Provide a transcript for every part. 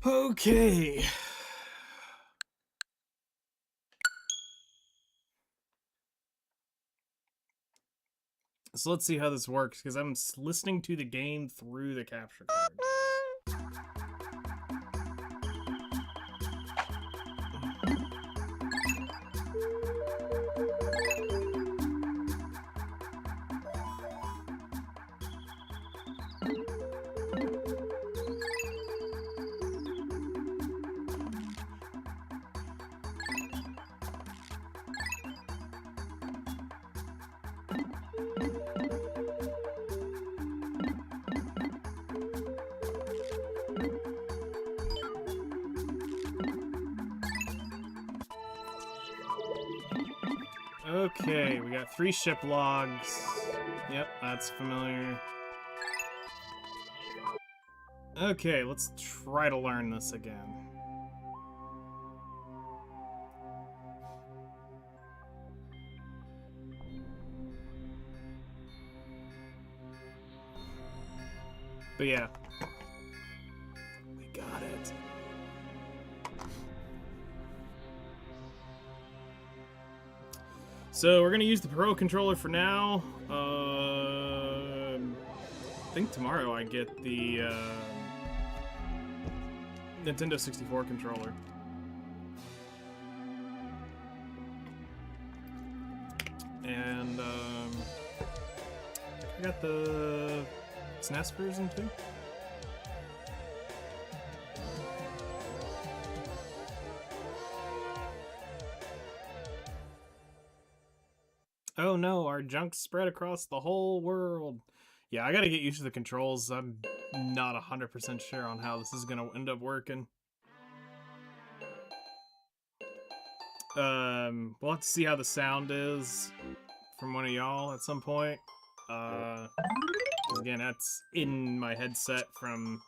Okay. So let's see how this works, because I'm listening to the game through the capture card. Okay, we got 3 ship logs. Yep, that's familiar. Okay, let's try to learn this again. But yeah, we got it. So we're gonna use the Pro controller for now. I think tomorrow I get the Nintendo 64 controller. And I got the SNES version too. Oh no, our junk's spread across the whole world. Yeah, I gotta get used to the controls. I'm not 100% sure on how this is gonna end up working. We'll have to see how the sound is from one of y'all at some point. 'Cause again, that's in my headset from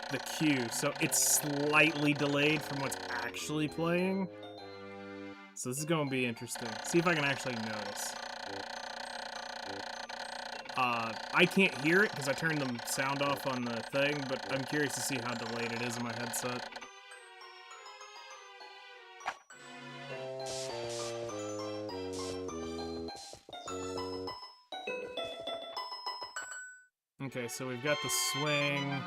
the queue, so it's slightly delayed from what's actually playing. So this is going to be interesting. See if I can actually notice. I can't hear it because I turned the sound off on the thing, but I'm curious to see how delayed it is in my headset. Okay, so we've got the swing.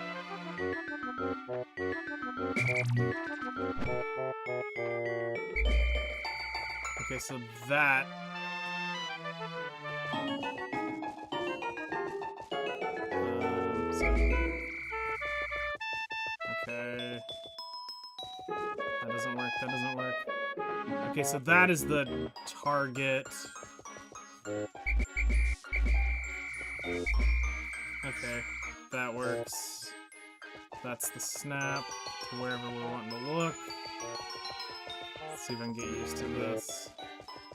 Okay, so that... Okay. That doesn't work, that doesn't work. Okay, so that is the target. Okay, that works. That's the snap to wherever we're wanting to look. Let's see if I can get used to this.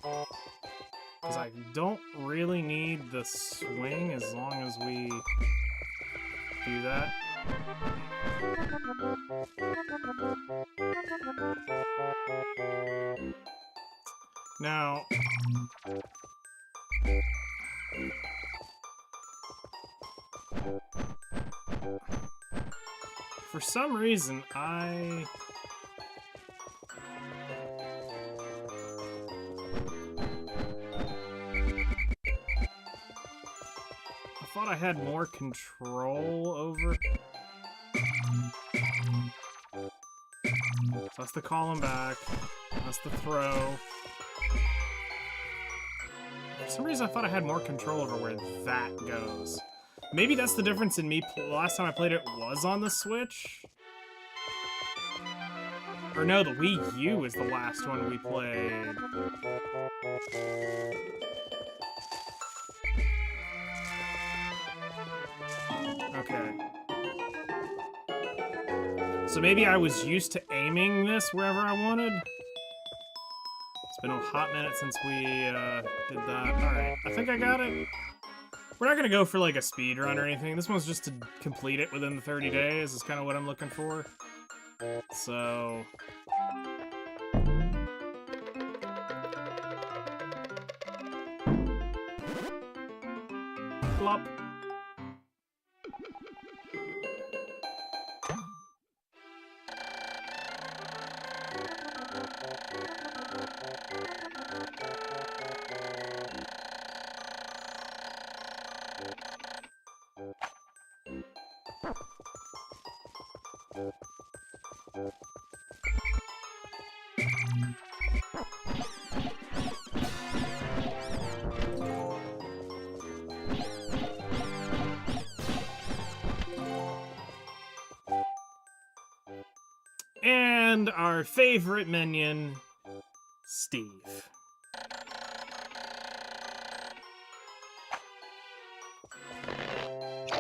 Because I don't really need the swing as long as we do that. Now... for some reason, I thought I had more control over... So that's the call him back. That's the throw. For some reason, I thought I had more control over where that goes. Maybe that's the difference in me. Last time I played it was on the Switch. Or no, the Wii U is the last one we played. Okay. So maybe I was used to aiming this wherever I wanted. It's been a hot minute since we did that. Alright, I think I got it. We're not gonna go for like a speed run or anything. This one's just to complete it within the 30 days is kind of what I'm looking for. So... Plop. And our favorite minion, Steve.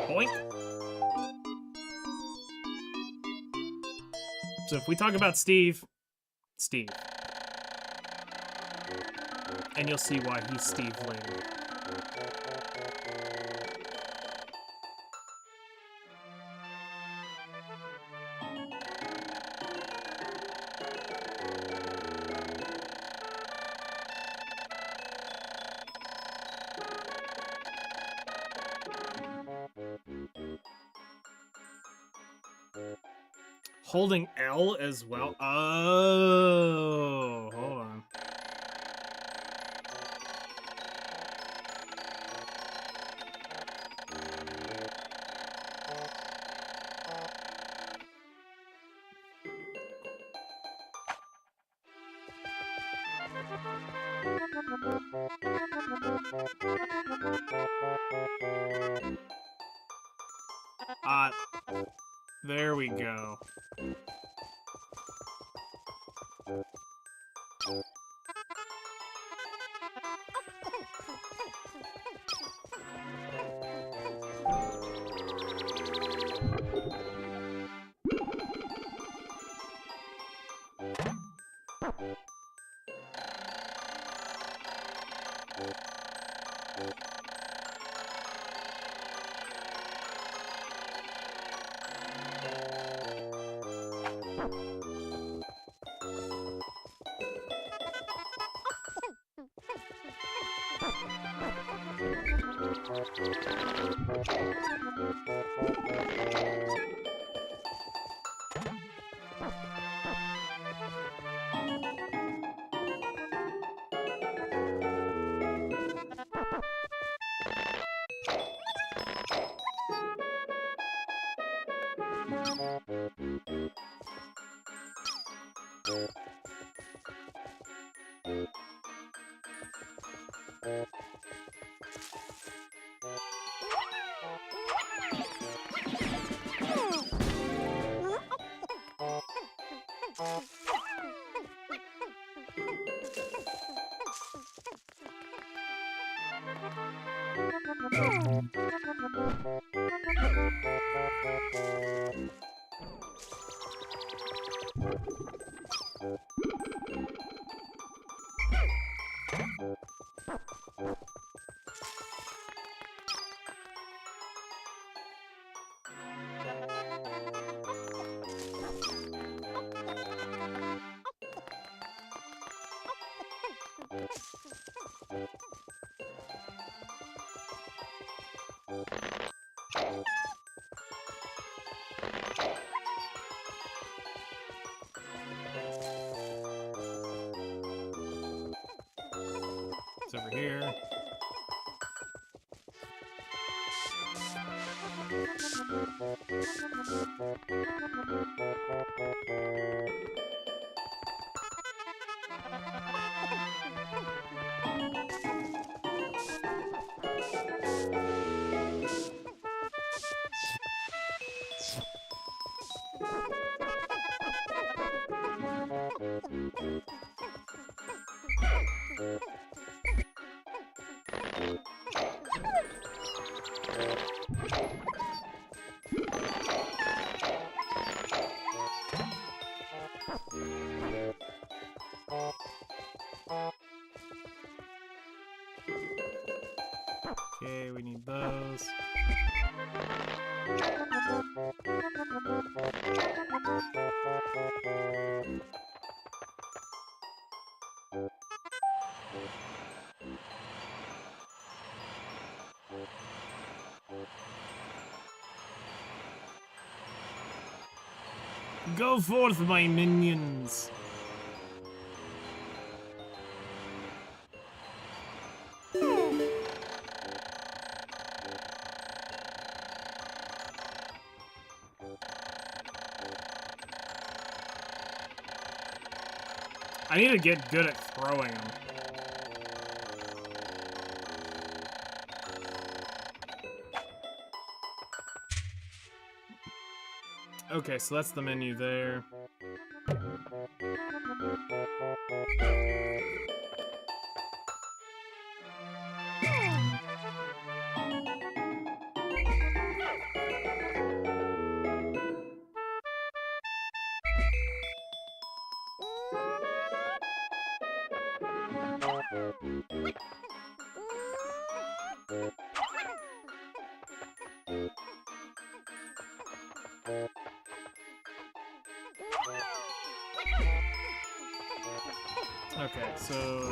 Boink. So if we talk about Steve. And you'll see why he's Steve later. Holding L as well? Oh, hold on. There we go. It's over here. Okay, we need those. Go forth, my minions! I need to get good at throwing them. Okay, so that's the menu there. Okay, so...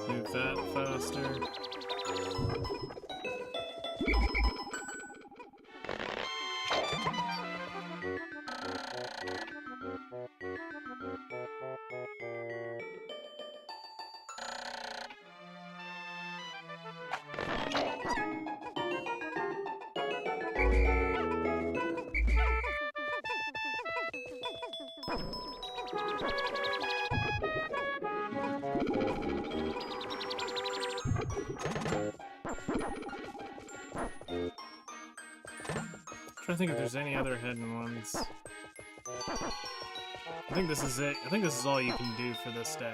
move that faster. Trying to think if there's any other hidden ones. I think this is it. I think this is all you can do for this day.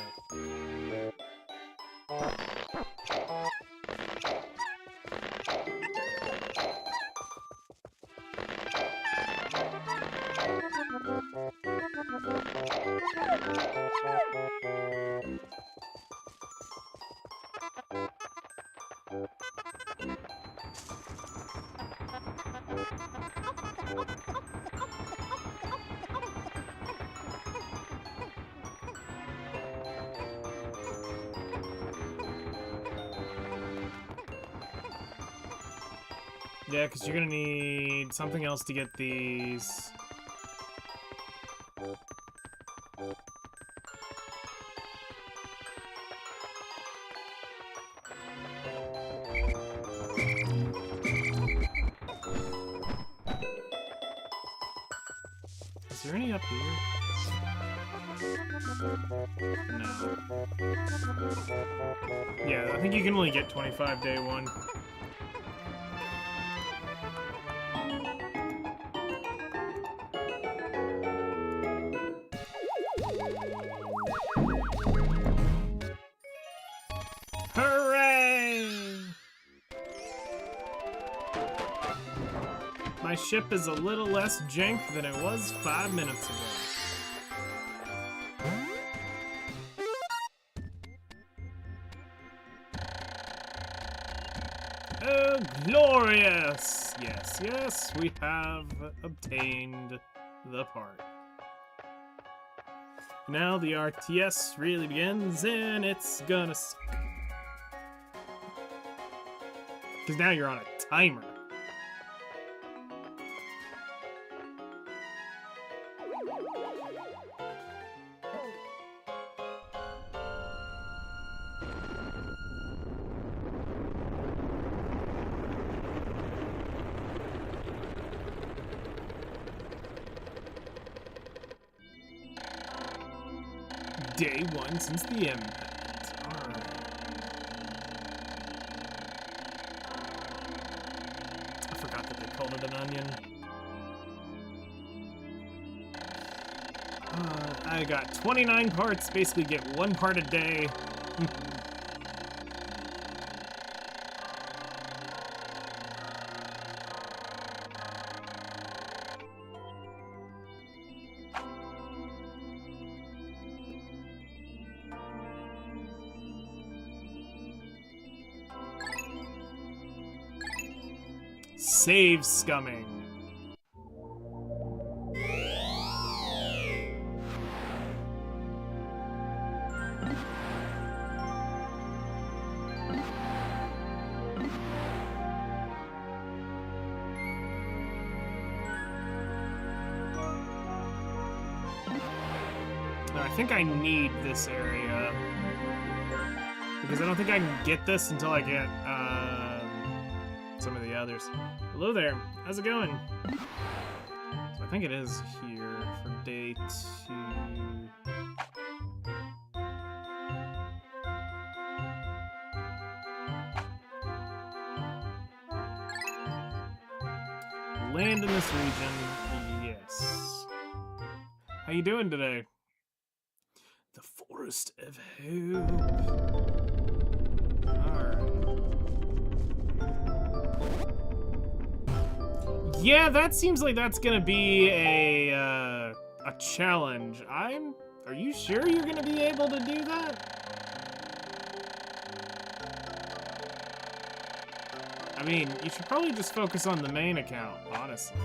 Yeah, because you're gonna need something else to get these. Is there any up here? No. Yeah, I think you can only get 25 day one. My ship is a little less jank than it was 5 minutes ago. Oh, glorious! Yes, yes, we have obtained the part. Now the RTS really begins, and it's gonna suck. Because now you're on a timer. Day 1 since the impact. Alright. I forgot that they called it an onion. I got 29 parts, basically get 1 part a day. Save scumming. I think I need this area because I don't think I can get this until I get some of the others. Hello there, how's it going? So I think it is here for day 2. Land in this region, yes. How you doing today? The Forest of Hope. Yeah, that seems like that's gonna be a challenge. Are you sure you're gonna be able to do that? I mean, you should probably just focus on the main account, honestly.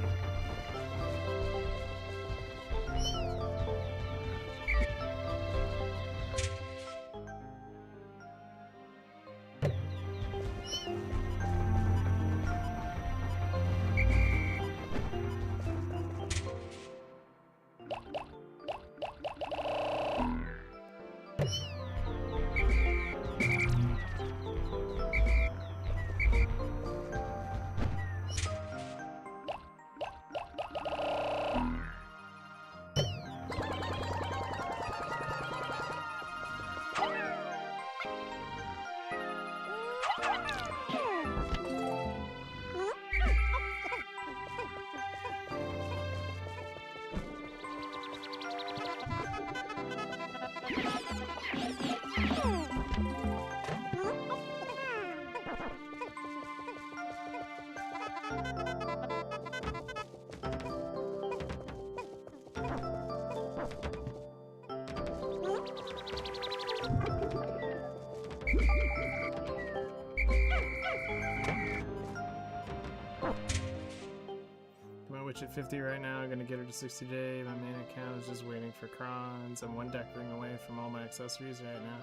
At 50 right now, I'm gonna get her to 60 today. My main account is just waiting for crons. I'm 1 deck ring away from all my accessories right now.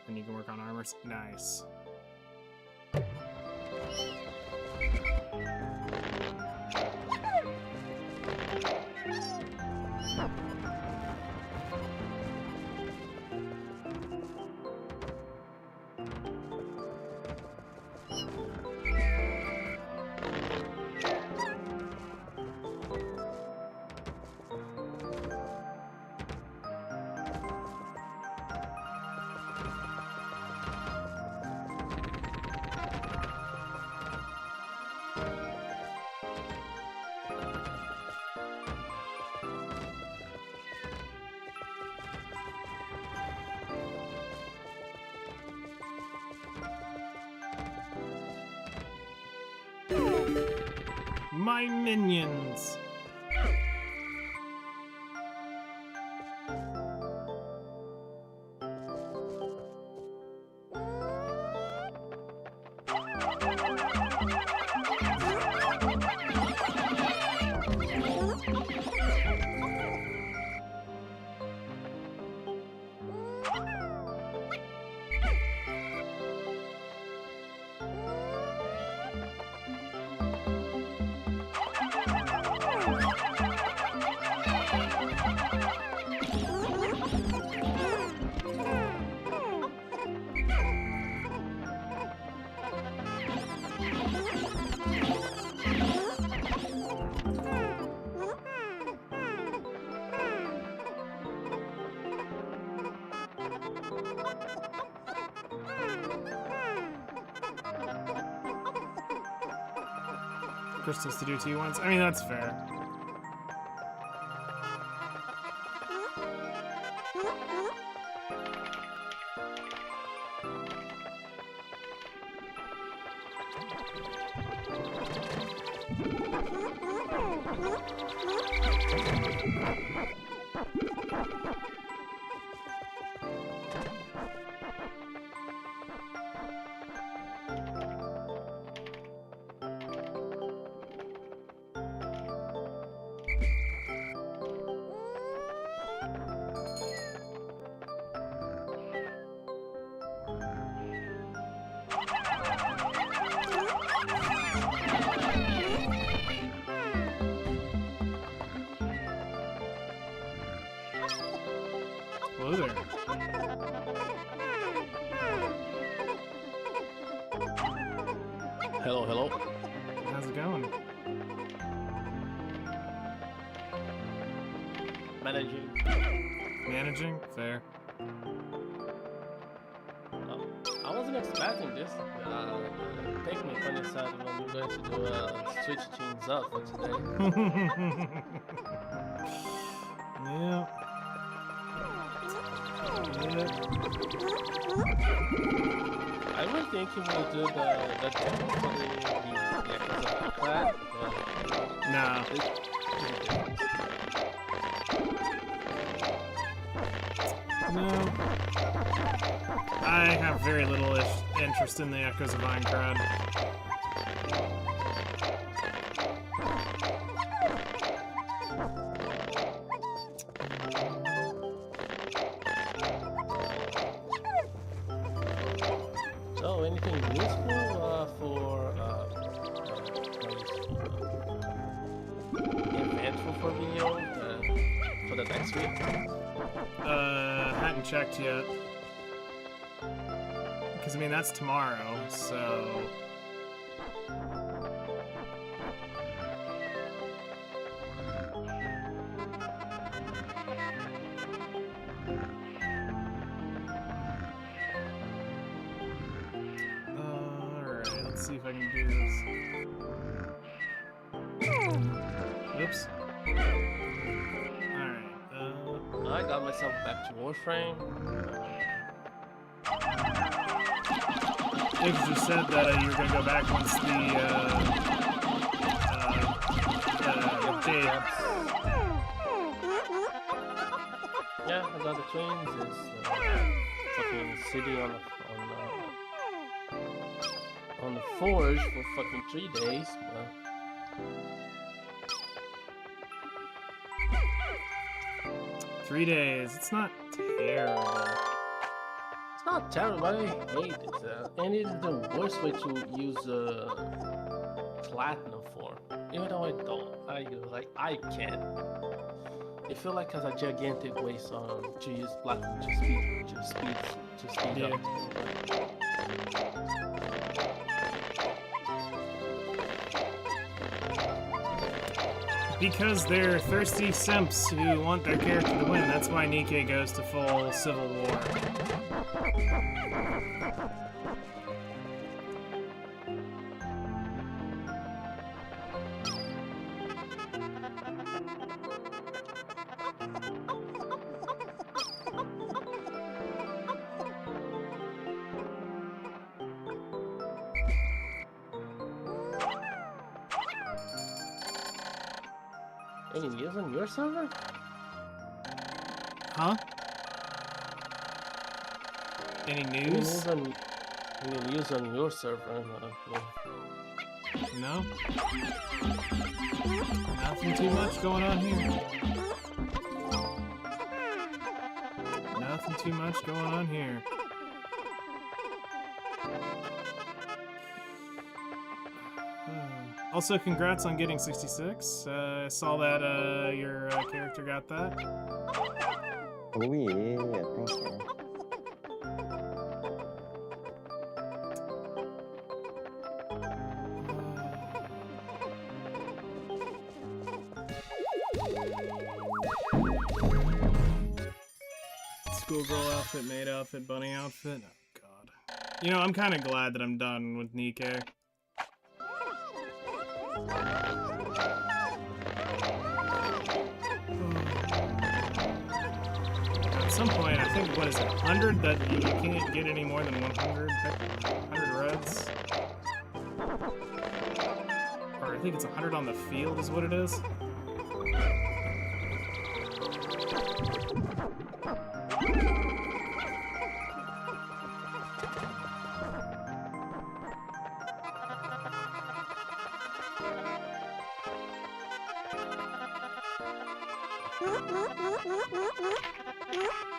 And you can work on armors. Nice. My minions. Crystals to do T1s. I mean, that's fair. Hello there. Hello, hello. How's it going? Managing. Managing? Fair. I wasn't expecting this. Pikmin funny said when you're going to do switch things up for today. Yeah. I was thinking we'll do the demo for the echoes of Pikmin, but Nah. No. I have very little interest in the Echoes of Aincrad. So, anything useful for eventful for video for the next week? Hadn't checked yet. Because, I mean, that's tomorrow, so... Alright, let's see if I can do this. Oops. Alright, I got myself back to Warframe. Nick just said that you were going to go back once the update. Yeah, I got the twins. It's fucking city on the forge for fucking 3 days. 3 days. It's not terrible. It's not terrible. I hate it, and it's the worst way to use platinum for. Even though I don't, I can't. I feel like it's a gigantic waste to use platinum to speed Yeah. up. Because they're thirsty simps who want their character to win. That's why Nikke goes to full Civil War. Any news on your server? Huh? Any news? Any news on your server? No? Nothing too much going on here. Nothing too much going on here. Also, congrats on getting 66. I saw that your character got that. Oh yeah, thank you. Schoolgirl outfit, maid outfit, bunny outfit. Oh god. You know, I'm kind of glad that I'm done with Nikkei. At some point, I think, what is it, 100? That you can't get any more than 100? 100 reds? Or I think it's 100 on the field is what it is.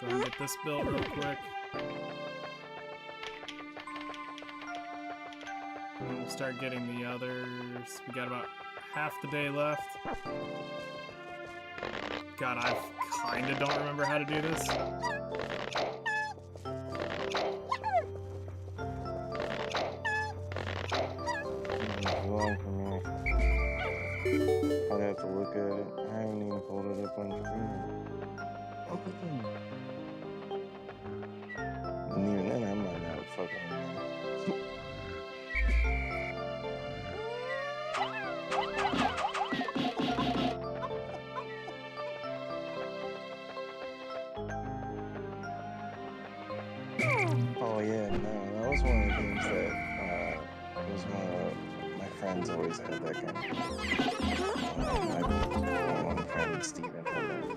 Go ahead and get this built real quick. And then we'll start getting the others. We got about half the day left. God, I kinda don't remember how to do this. It's long for me. I'd have to look at it. I haven't even pulled it up on screen. And even then, I might not fucking know. Oh yeah, no, that was one of the games that was one of my friends always had that game. My one friend Steven had that.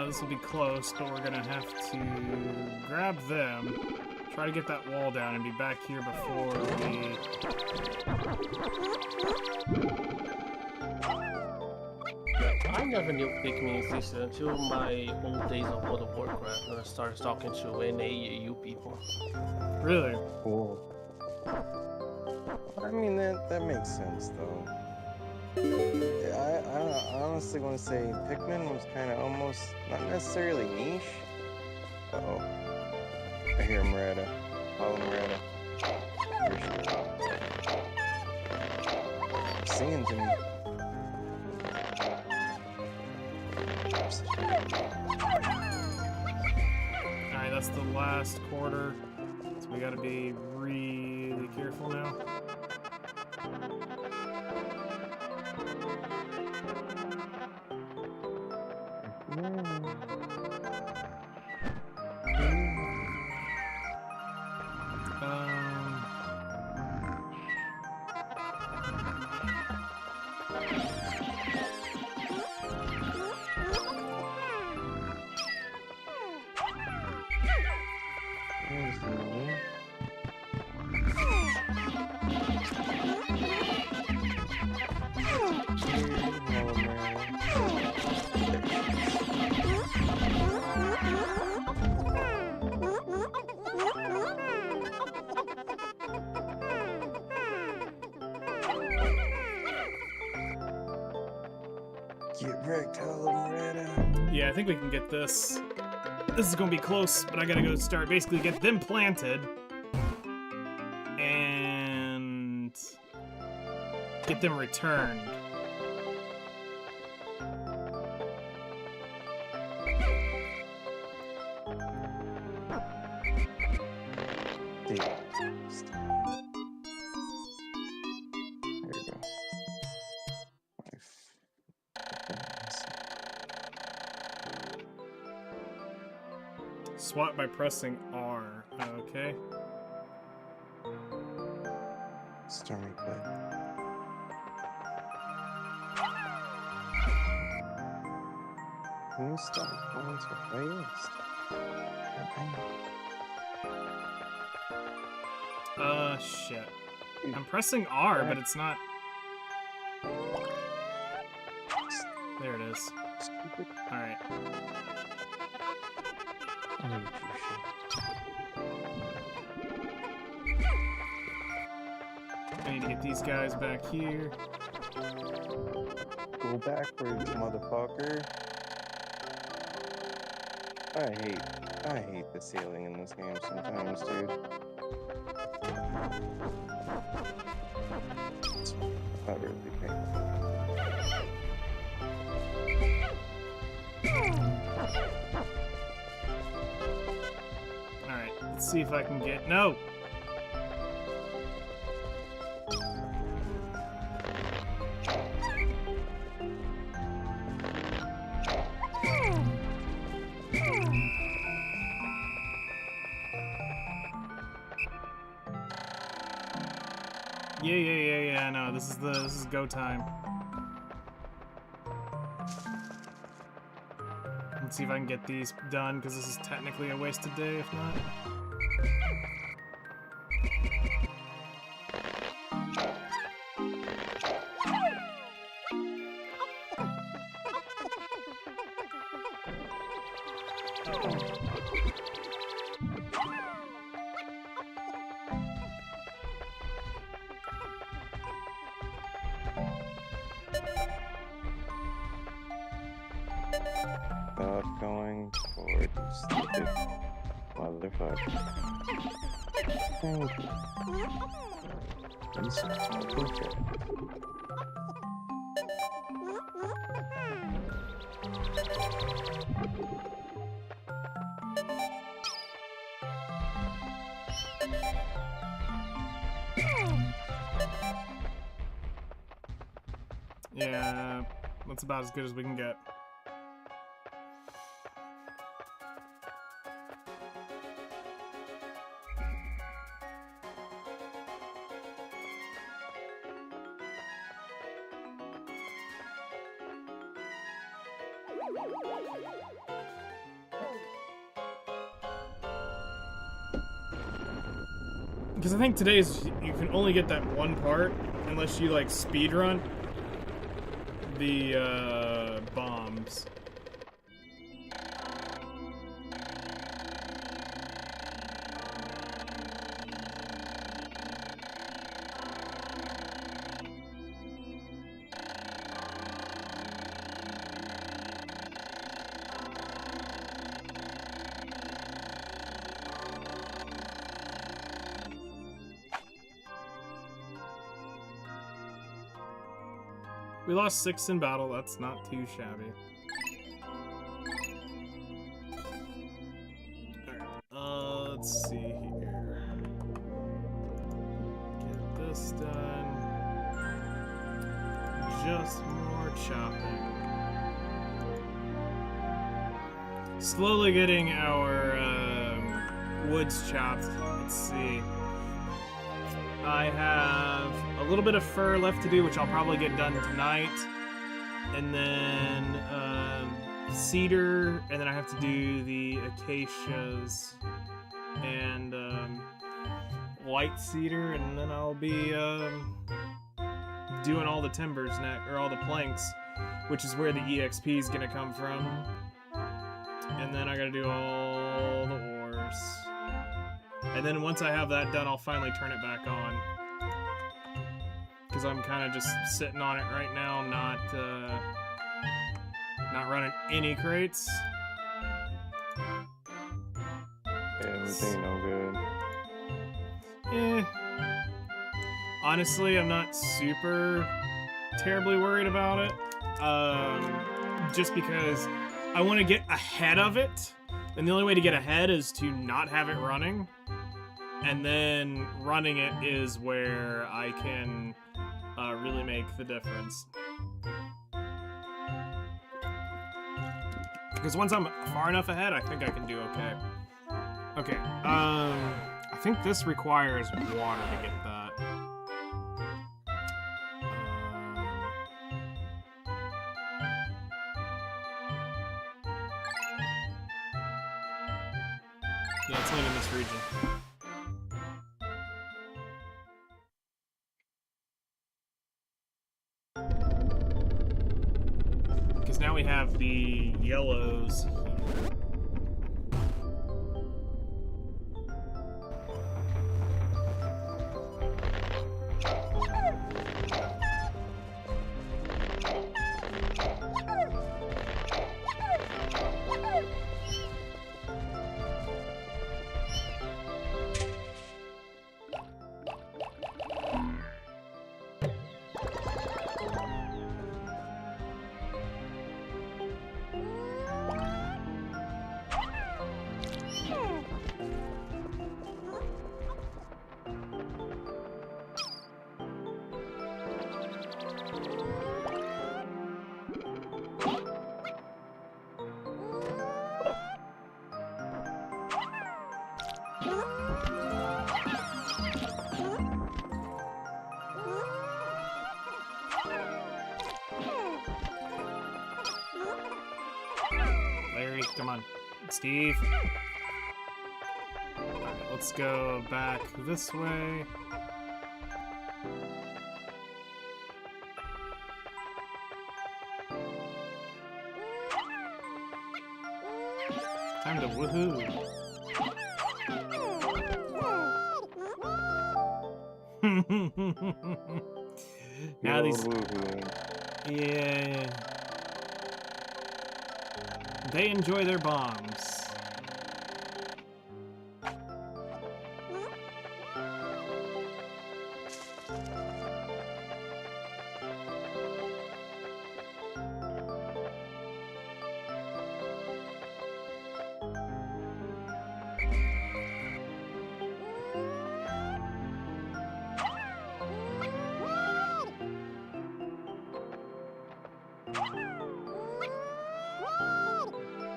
This will be close, but we're gonna have to grab them, try to get that wall down, and be back here before we... I never knew Pikmin existed until my old days of World of Warcraft when I started talking to NAU people. Really? Cool. I mean, that makes sense, though. I honestly want to say Pikmin was kind of almost, not necessarily niche. Uh-oh. I hear Murata. Follow Murata. Singing to me. Alright, that's the last quarter, so we gotta be really careful now. Get wrecked, hello Murata. Yeah, I think we can get this. This is gonna be close, but I gotta go start basically get them planted and get them returned. Dude, stop. There you go. Swap by pressing R. Okay. Stormy Bed. Can you stop going so fast? Shit. I'm pressing R, but it's not. There it is. Stupid. Alright. I need to get these guys back here. Go backwards, motherfucker. I hate the ceiling in this game sometimes, dude. I really hate Alright, let's see if I can get. No! Yeah, no, this is go time. Let's see if I can get these done, because this is technically a wasted day, if not. Stop going forward, you stupid motherfucker. Thank you. He's okay. Yeah, that's about as good as we can get. Because I think today's you can only get that one part unless you like speed run the bombs. We lost 6 in battle, that's not too shabby. Alright, let's see here. Get this done. Just more chopping. Slowly getting our woods chopped. Let's see. I have a little bit of fir left to do, which I'll probably get done tonight. And then cedar, and then I have to do the acacias and white cedar, and then I'll be doing all the timbers next, or all the planks, which is where the EXP is gonna come from. And then I gotta do all the ores. And then once I have that done, I'll finally turn it back on. Because I'm kind of just sitting on it right now, not running any crates. Yeah, everything no good. Honestly, I'm not super terribly worried about it. Just because I want to get ahead of it. And the only way to get ahead is to not have it running. And then running it is where I can really make the difference. Because once I'm far enough ahead, I think I can do okay. Okay, I think this requires water to get that. Yeah, let's land in this region. Because now we have the yellows here. Larry, come on. Steve. Alright, let's go back this way. Time to woohoo. Now these. Yeah. They enjoy their bombs.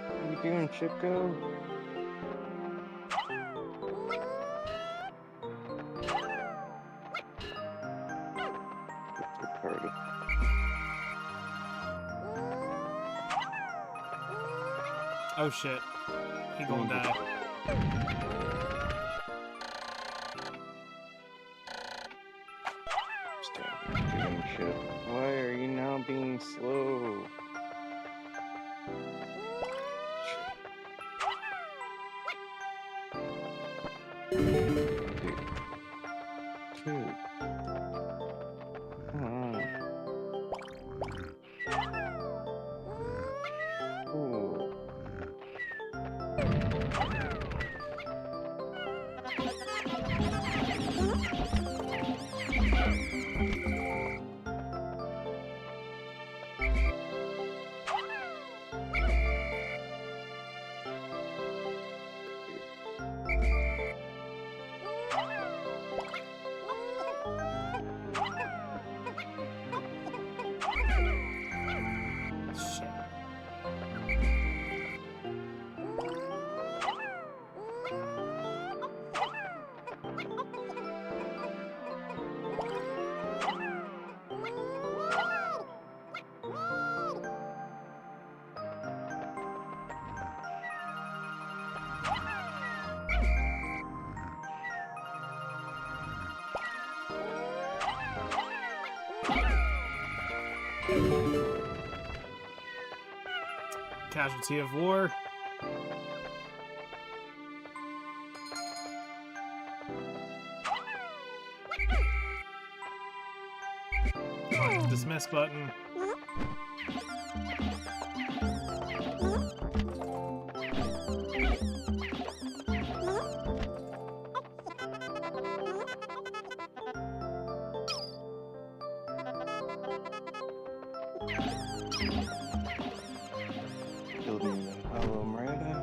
What are you doing, Chico? It's the party. Oh shit. He gonna die. Stop doing shit. Why are you now being slow? Dude. Come on. Ooh. Shit. Casualty of war. Dismiss button. Building the hollow Miranda.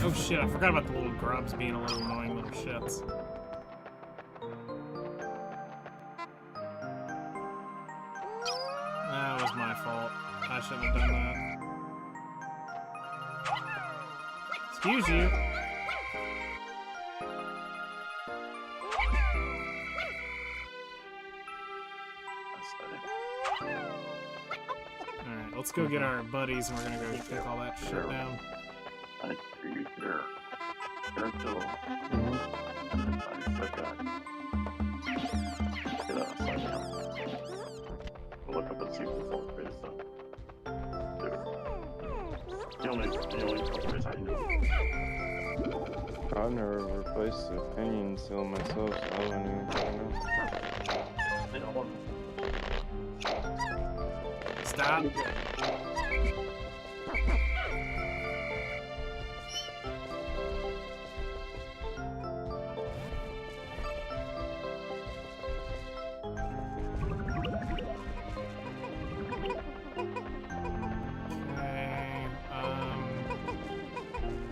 Oh shit, I forgot about the little grubs being a little annoying little shits. fault. I shouldn't have done that. Excuse you. Alright, let's go get our buddies and we're gonna go take all that shit down. I agree here. Turtle. Get outside now. We'll look up and see if it's all based on. The only place I know. I've never replaced the opinion seal myself, so I don't even know. They don't want Stop. Okay,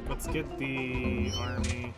let's get the army.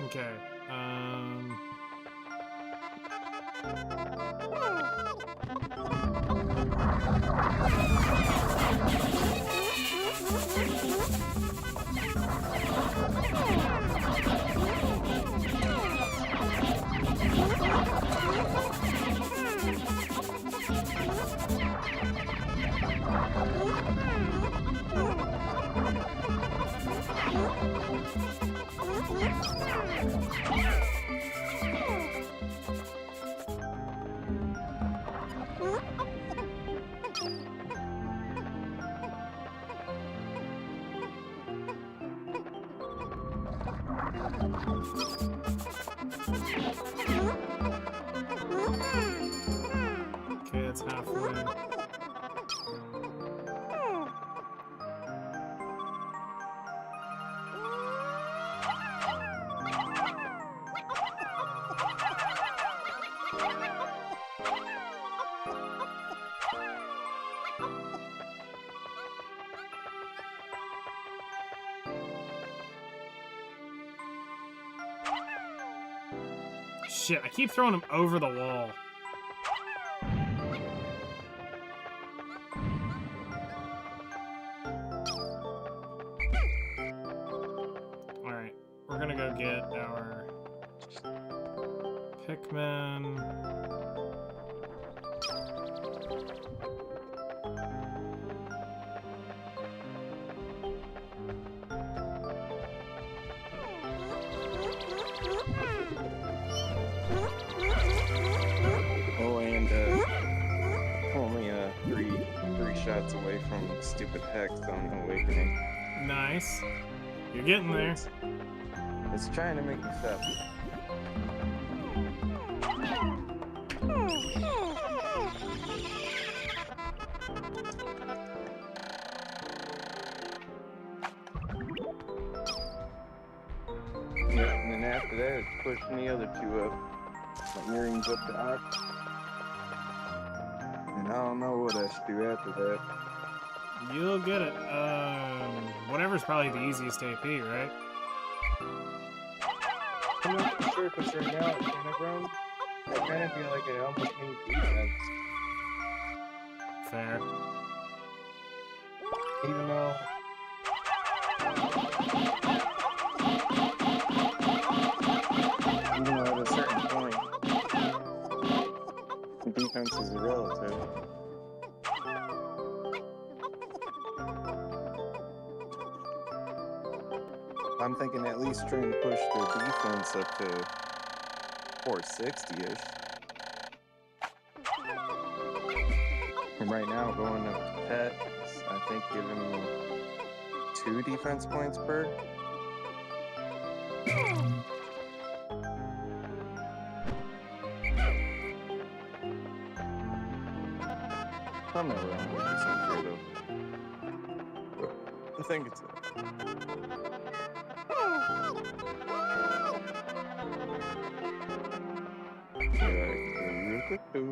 Okay, okay, that's halfway. Shit, I keep throwing him over the wall. Alright, we're gonna go get our Pikmin. Oh, and only three shots away from stupid Hex on Awakening. Nice. You're getting there. It's trying to make me stop. Yep, and then after that, it's pushing the other two up. My earrings up the ox. And I don't know what I should do after that. You'll get it. Whatever's probably the easiest AP, right? I'm not sure because right now at Pentagram, I kind of feel like I almost need defense. Fair. Even though at a certain point, defense is relative. I'm thinking at least trying to push the defense up to 460-ish. And right now, going to pet, I think giving me 2 defense points per. I'm not around 100% sure though. But I think it's it. Yeah, I can go real quick too.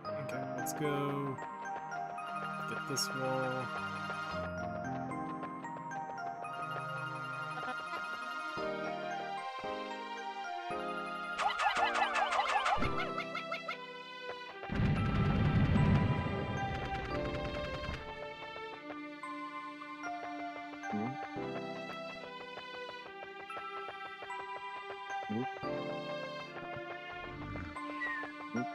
Okay, let's go. Get this wall. Hmm? Nope.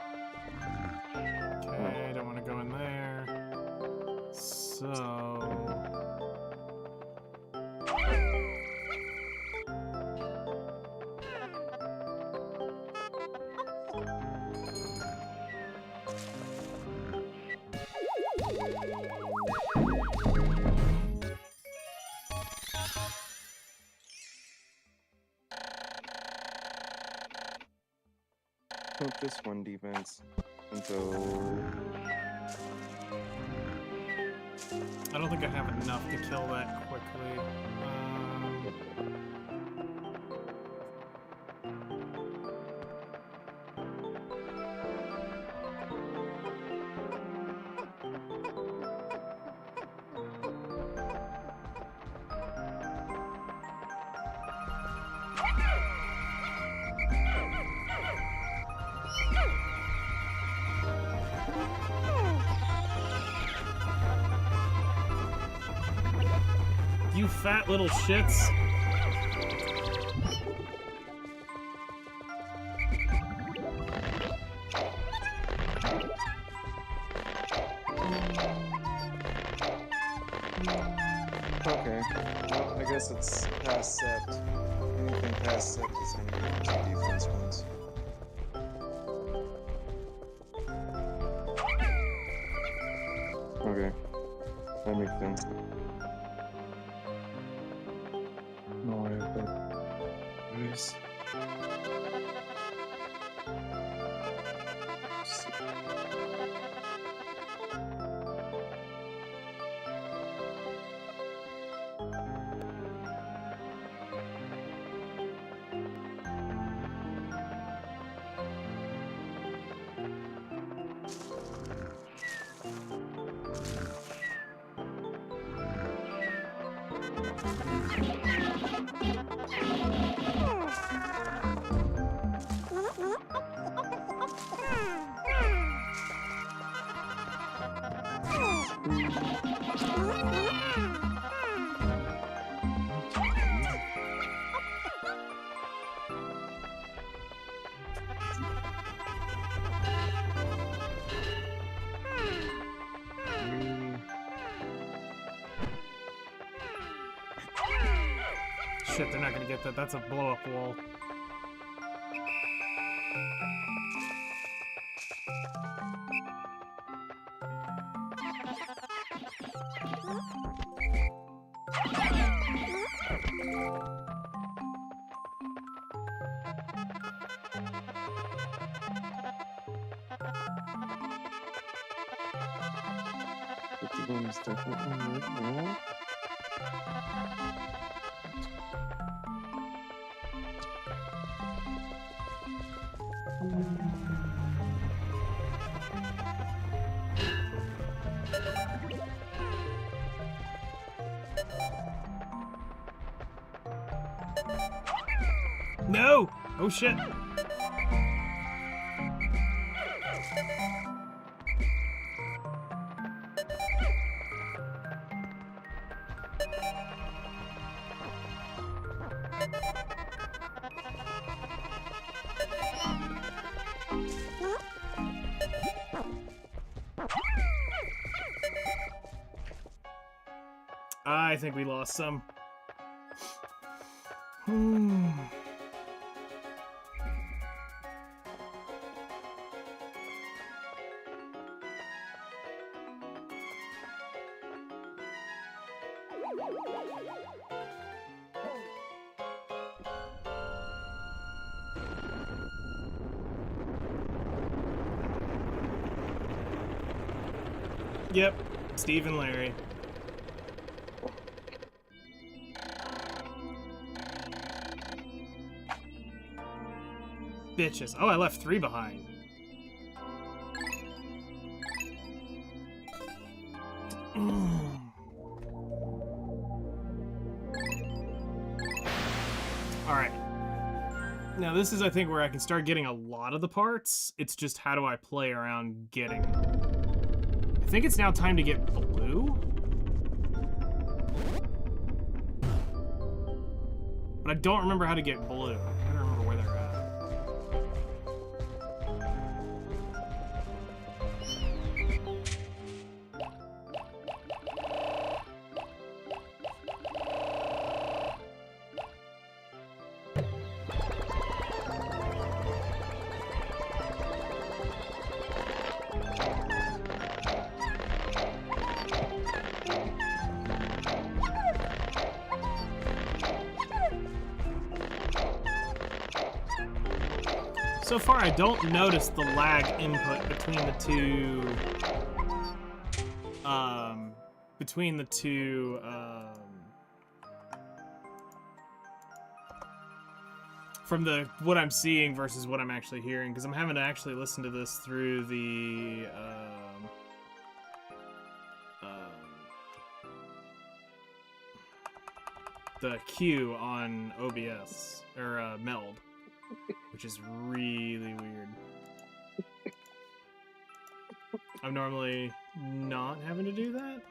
Okay, don't want to go in there. So. Nope, just one defense until. I don't think I have enough to kill that quickly. You fat little shits. Okay. Well, I guess it's past set. Anything past set is gonna be two defense ones. Okay. That makes sense. No, I have that. Nice. Shit, they're not gonna get that. That's a blow-up wall. The one's definitely right now. No! Oh shit! I think we lost some. Yep, Steve and Larry. Bitches. Oh, I left 3 behind. Alright. Now this is, I think, where I can start getting a lot of the parts. It's just how do I play around getting them. I think it's now time to get blue. But I don't remember how to get blue. I don't remember where they're at. So far, I don't notice the lag input between the two, from what I'm seeing versus what I'm actually hearing, because I'm having to actually listen to this through the queue on OBS, or Meld. Which is really weird. I'm normally not having to do that.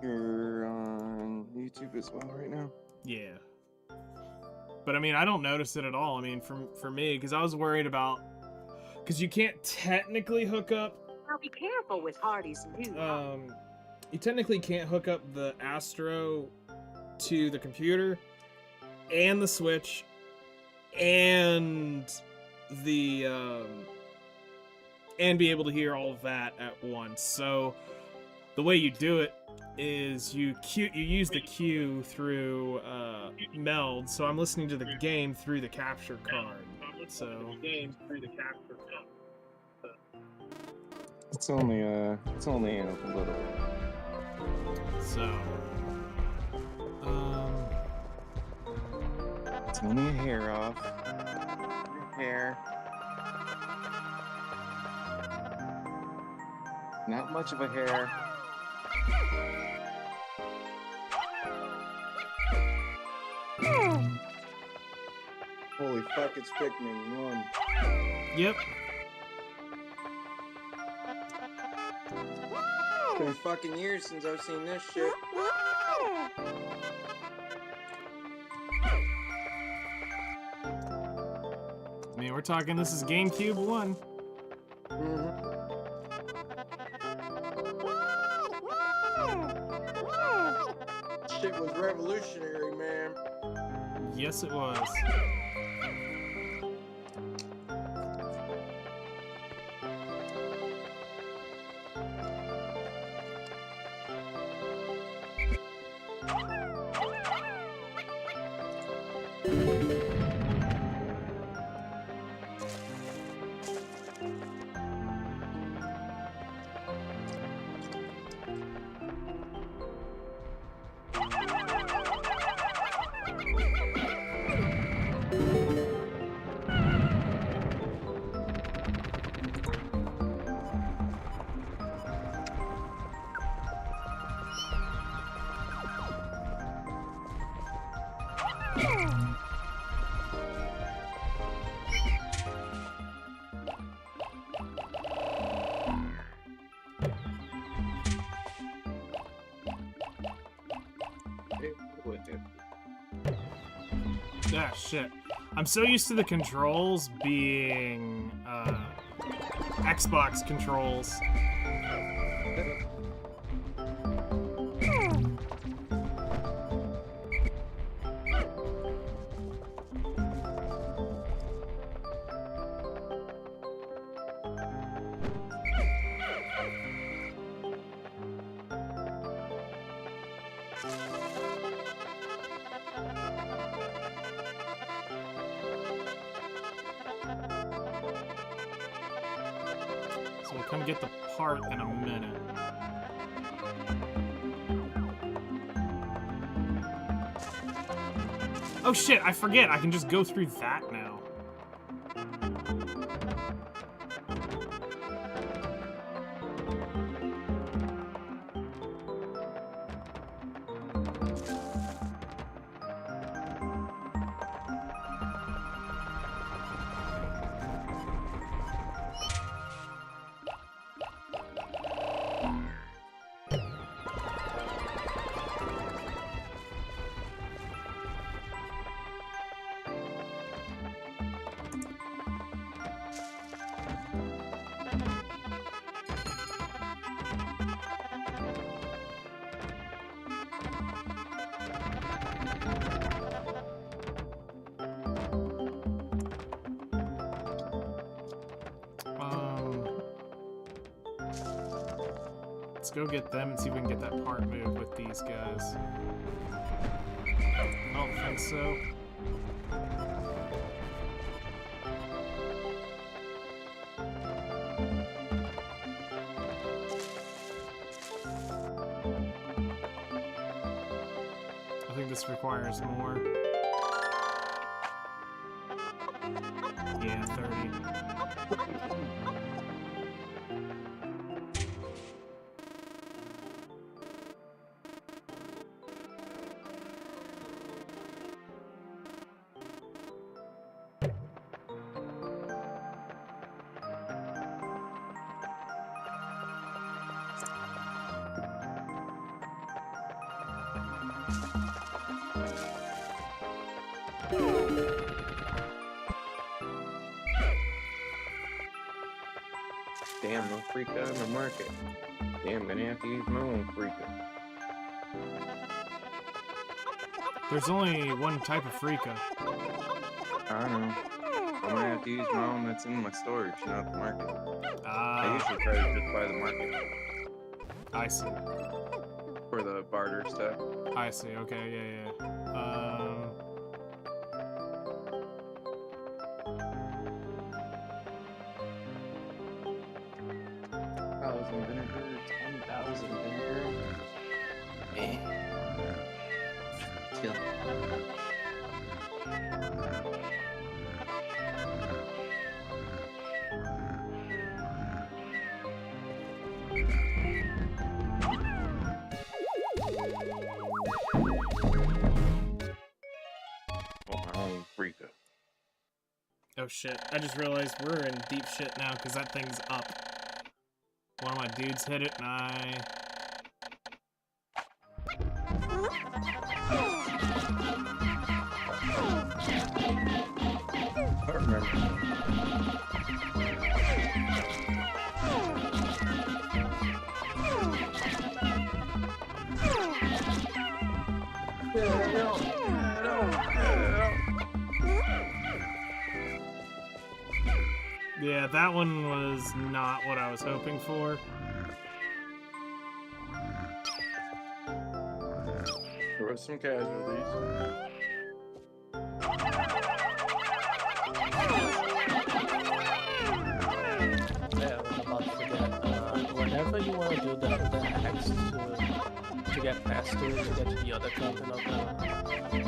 You're on YouTube as well right now? Yeah. But I mean, I don't notice it at all. I mean, for me, because I was worried about... Because you can't technically hook up... Now be careful with Hardy's new. You technically can't hook up the Astro to the computer and the Switch and the and be able to hear all of that at once. So the way you do it is you use the queue through Meld. So I'm listening to the game through the capture card. So It's only a little. So It's only a hair off. Hair. Not much of a hair. Holy fuck, it's Pikmin 1. yep. It's been fucking years since I've seen this shit. I mean, we're talking, this is GameCube 1. Shit was revolutionary, man. Yes, it was. Ah, shit. I'm so used to the controls being Xbox controls. So we'll come get the part in a minute. Oh shit, I forget. I can just go through that now. Let's go get them and see if we can get that part moved with these guys. I don't think so. I think this requires more. Yeah, 30. Damn, no Freaka in the market. Damn, gonna have to use my own Freaka. There's only one type of Freaka. I don't know. I'm gonna have to use my own that's in my storage, not the market. I usually try to just buy the market I see. for the barter stuff. I see. Okay, yeah. 1,000 vinegar, 10,000 vinegar. Kill. Freaka. Oh shit, I just realized we're in deep shit now because that thing's up. One of my dudes hit it and I remember. Yeah, that one was not what I was hoping for. There was some casualties. Yeah, I was about to forget. Whenever you want to do the hacks to get faster, to get to the other content of the train,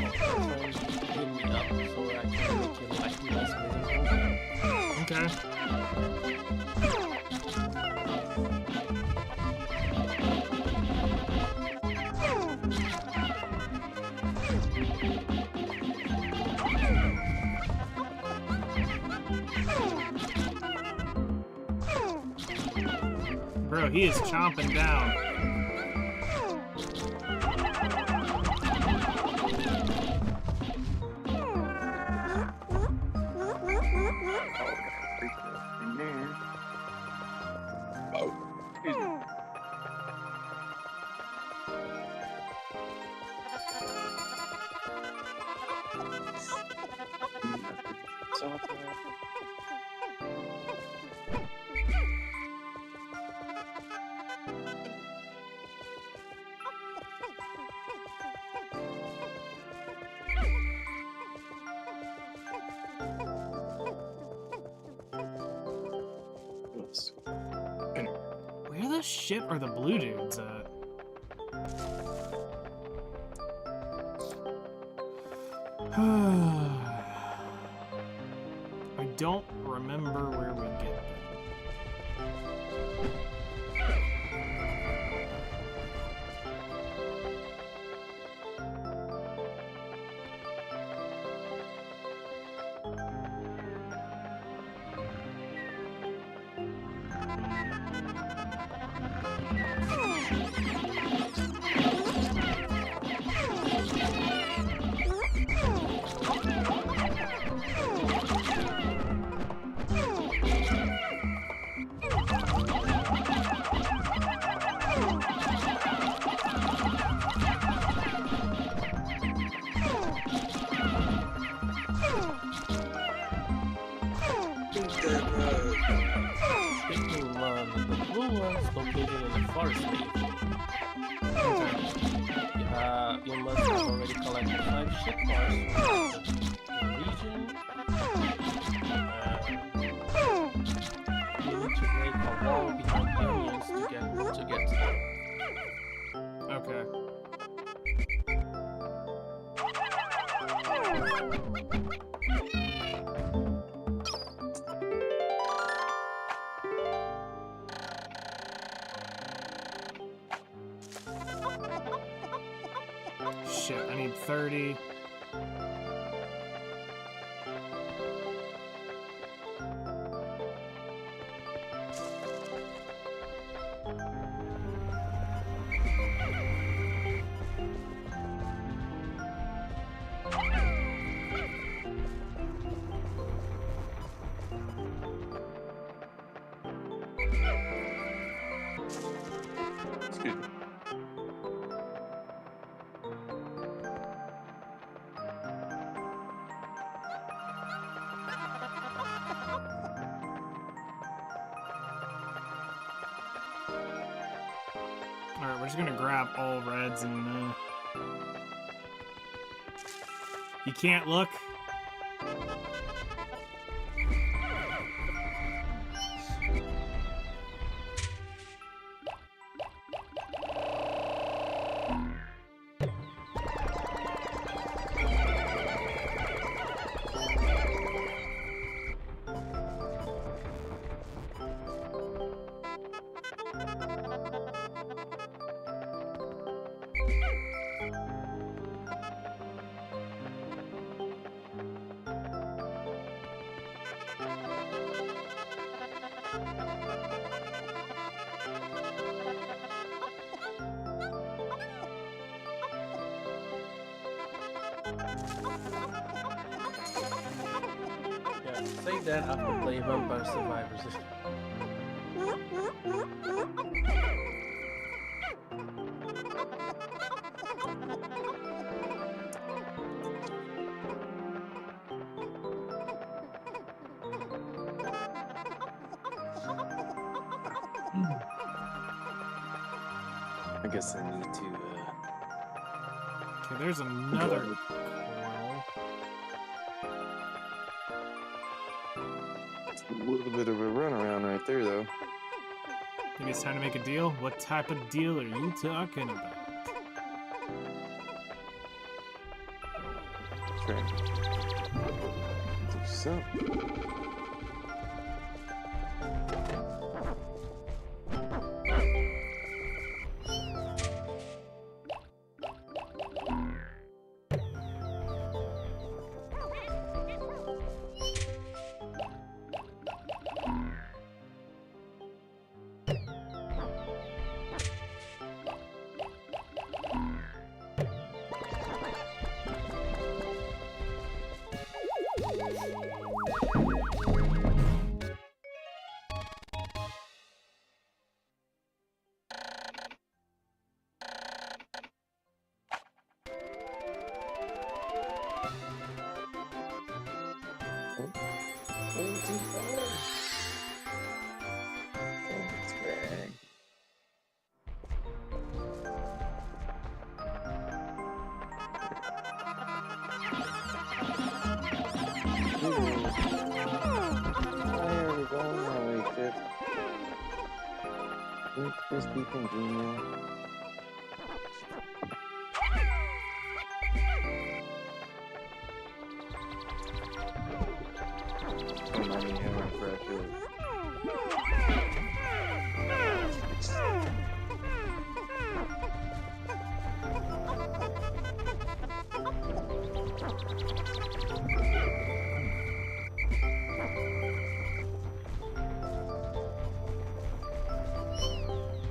hit me up so I can make it like less meaningful. Okay. Bro, he is chomping down. the shit are the blue dudes at? I don't remember where we get them. Pikmin 1, the blue one's located in the forest leaf. You must have already collected 5 ship parts from the region. You need to make a wall behind the onions to get to them. Okay. Shit, I need 30. Excuse me. Alright, we're just gonna grab all reds and you can't look. Yeah, save that after play Vampire Survivors. I guess I need to. Okay, there's another coral. It's a little bit of a runaround right there, though. Maybe it's time to make a deal? What type of deal are you talking about? Trying to do something. almost beacon Junior. Remind me how fresh is.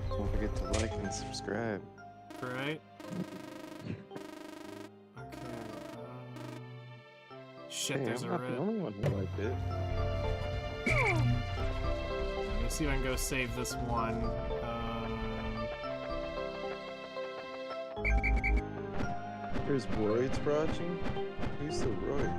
Don't forget to like and subscribe. Right? Okay. Shit, Hey, there's I'm a not the red. only one who liked it. Let me see if I can go save this one. There's Roids watching. Who's the Roid?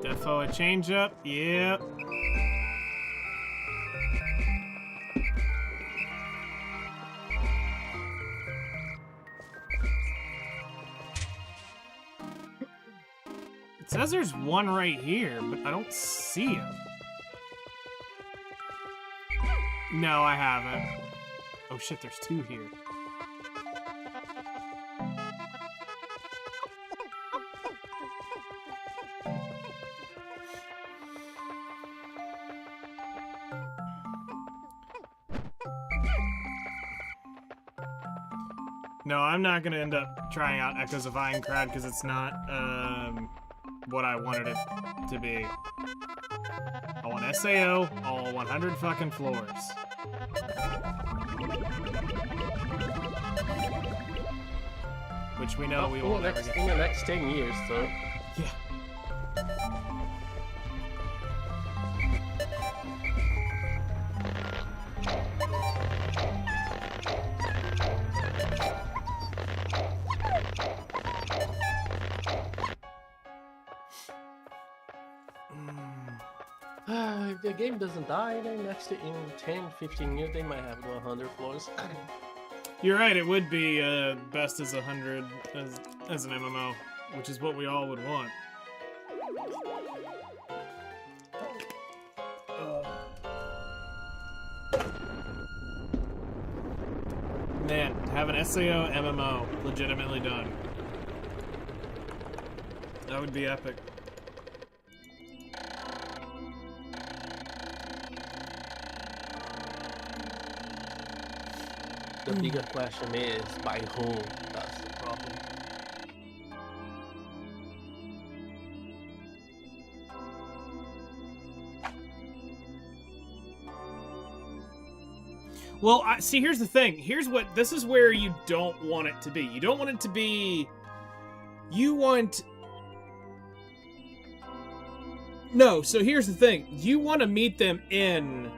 Defo a change up. Yep. It says there's one right here, but I don't see him. No, I haven't. Oh shit, there's two here. No, I'm not gonna end up trying out Echoes of Aincrad because it's not what I wanted it to be. I want SAO, all 100 fucking floors. Which we know we will never get. In the next 10 years, though. Yeah. If the game doesn't die, then in 10, 15 years, they might have 100 floors. You're right, it would be best as 100 as an MMO, which is what we all would want. Man, to have an SAO MMO legitimately done. That would be epic. The bigger question is, by whom? That's the problem. Well, see, here's the thing. This is where you don't want it to be. You don't want it to be... You want... No, so here's the thing. You want to meet them in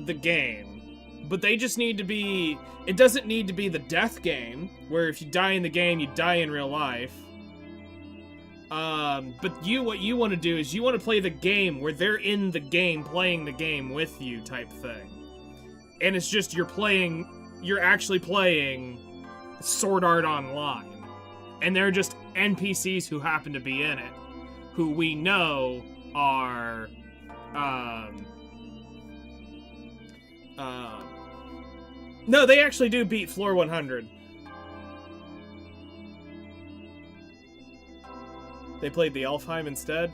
the game. But they just need to be... It doesn't need to be the death game, where if you die in the game, you die in real life. But what you want to do is you want to play the game where they're in the game, playing the game with you type thing. And it's just you're actually playing Sword Art Online. And they're just NPCs who happen to be in it, who we know are, no, they actually do beat floor 100. They played the Elfheim instead.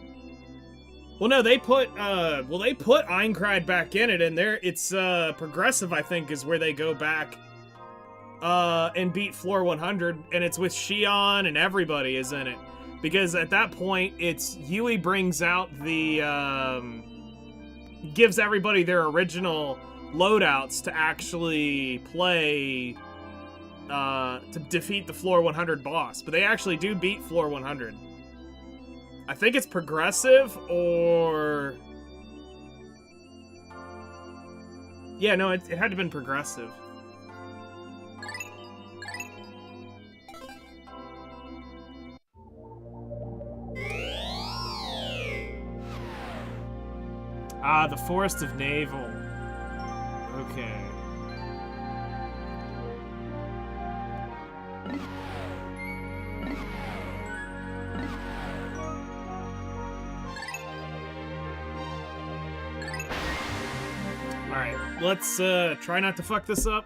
Well, no, they put Aincrad back in it, and it's progressive, I think, is where they go back and beat floor 100, and it's with Shion and everybody is in it. Because at that point, Yui brings out gives everybody their original loadouts to actually play, to defeat the floor 100 boss. But they actually do beat floor 100. I think it's progressive, or... Yeah, no, it had to have been progressive. Ah, the Forest of Navel. Okay. Alright, let's try not to fuck this up.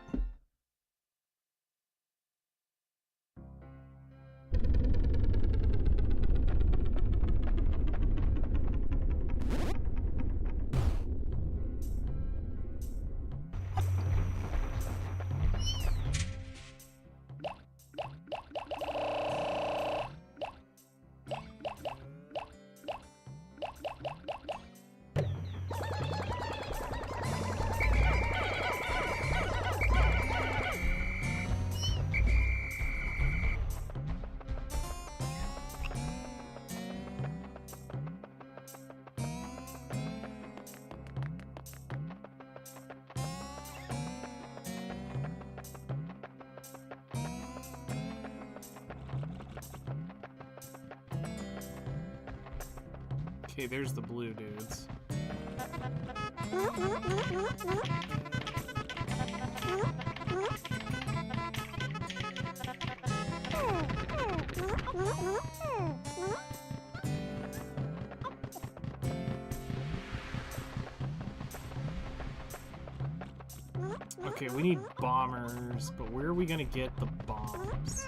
Okay, there's the blue dudes. Okay, we need bombers, but where are we gonna get the bombs?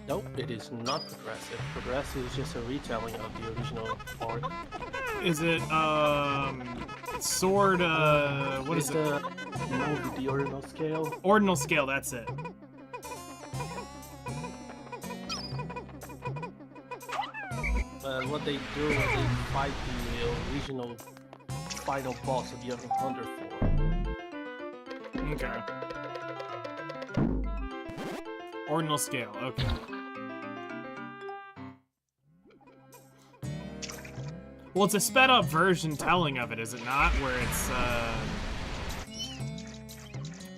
Nope, it is not progressive. Progressive is just a retelling of the original art. Is it, sword, what is it? The ordinal scale. Ordinal scale, that's it. What they do is they fight the original final boss of the other 100 form. Okay. Ordinal scale, okay. Well, it's a sped up version telling of it, is it not? Where it's,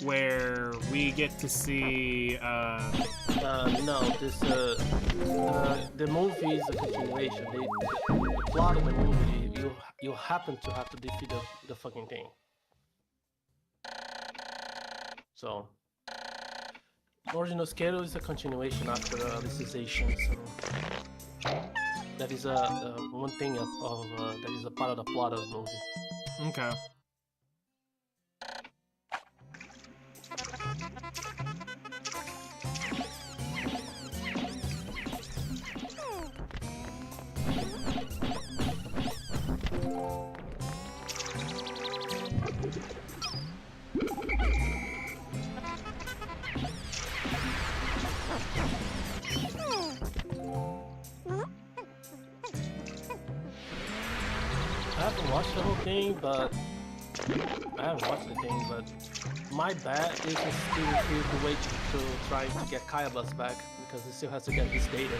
where we get to see, no, this, the movie is a continuation. The plot of the movie, you happen to have to defeat the fucking thing. So, original scale is a continuation after alicization, so that is one thing of that is a part of the plot of the movie. okay. I haven't watched the whole thing, but my bet is to still refuse to wait to try to get Kayabas back because he still has to get his data.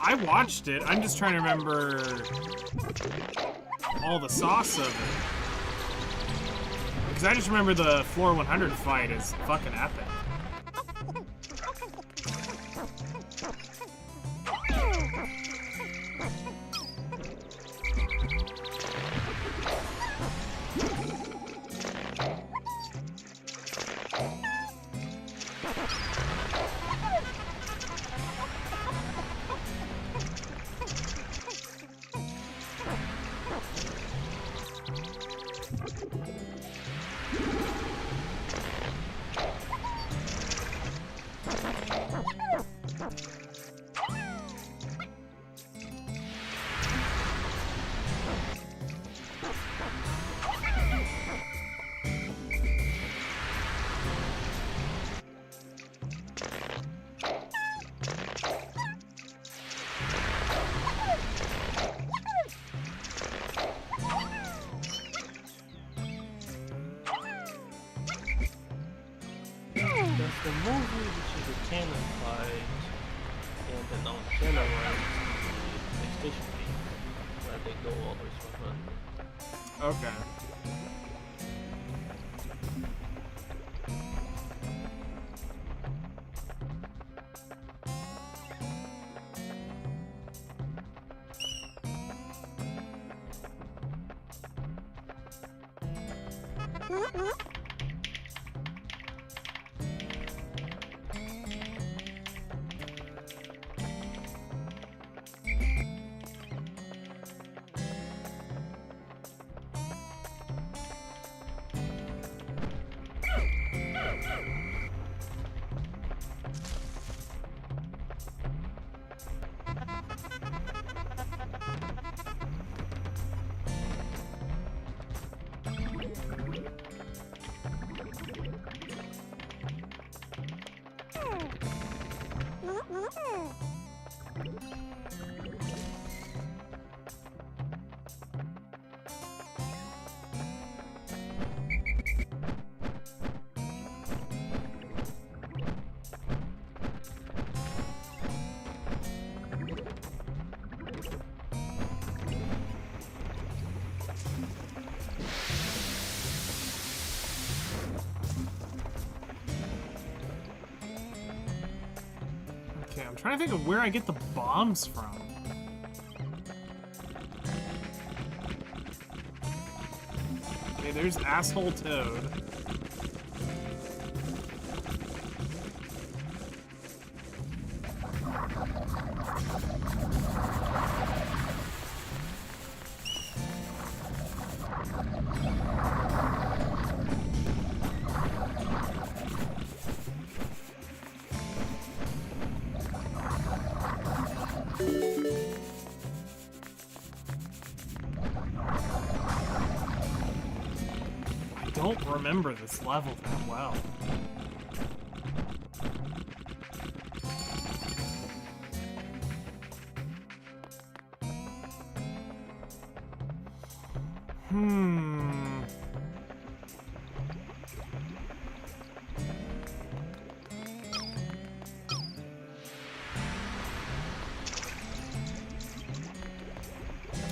I watched it, I'm just trying to remember all the sauce of it. Because I just remember the Floor 100 fight is fucking epic. the movie, which is a canon fight, and the non-canon one is the PlayStation game, where they go always from one. Okay. Okay, I'm trying to think of where I get the bombs from. Okay, there's asshole Toad. I don't remember this level that well.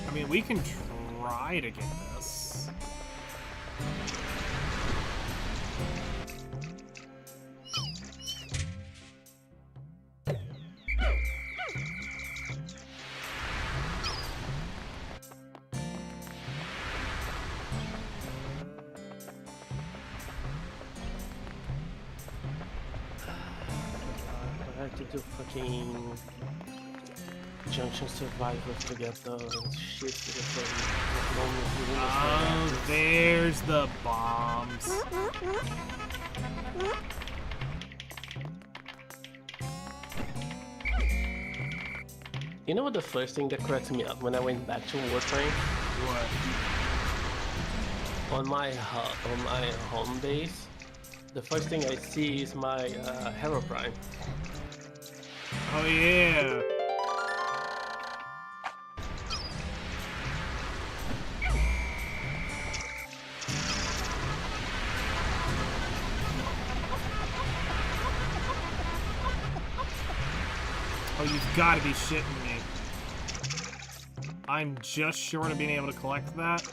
I mean, we can try to get this. I have to do fucking Junction Survivors to get the shit to get the Oh, there's the bombs. You know what the first thing that cracked me up when I went back to Warframe? What? On my home base, the first thing I see is my Hero Prime. Oh yeah. Oh, you've got to be shitting me. I'm just short of being able to collect that.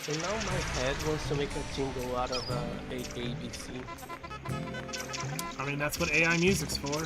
So now my head wants to make a jingle out of ABC. I mean, that's what AI music's for.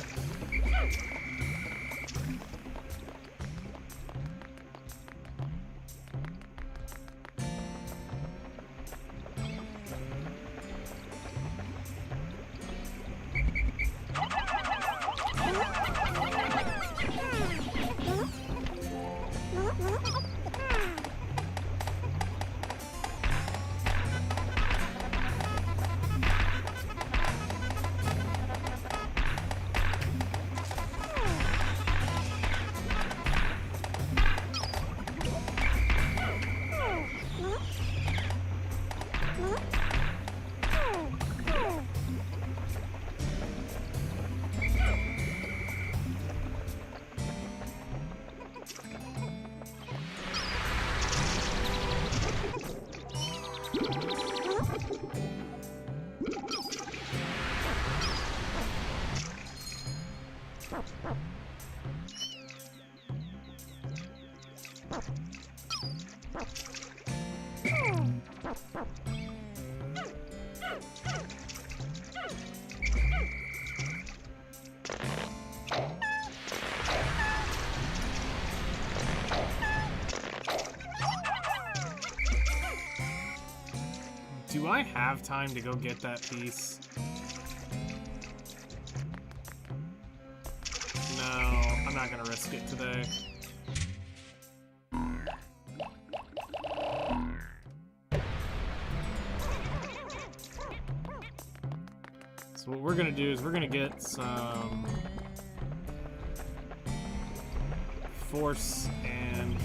Do I have time to go get that piece? No, I'm not gonna risk it today. So what we're gonna do is we're gonna get some force and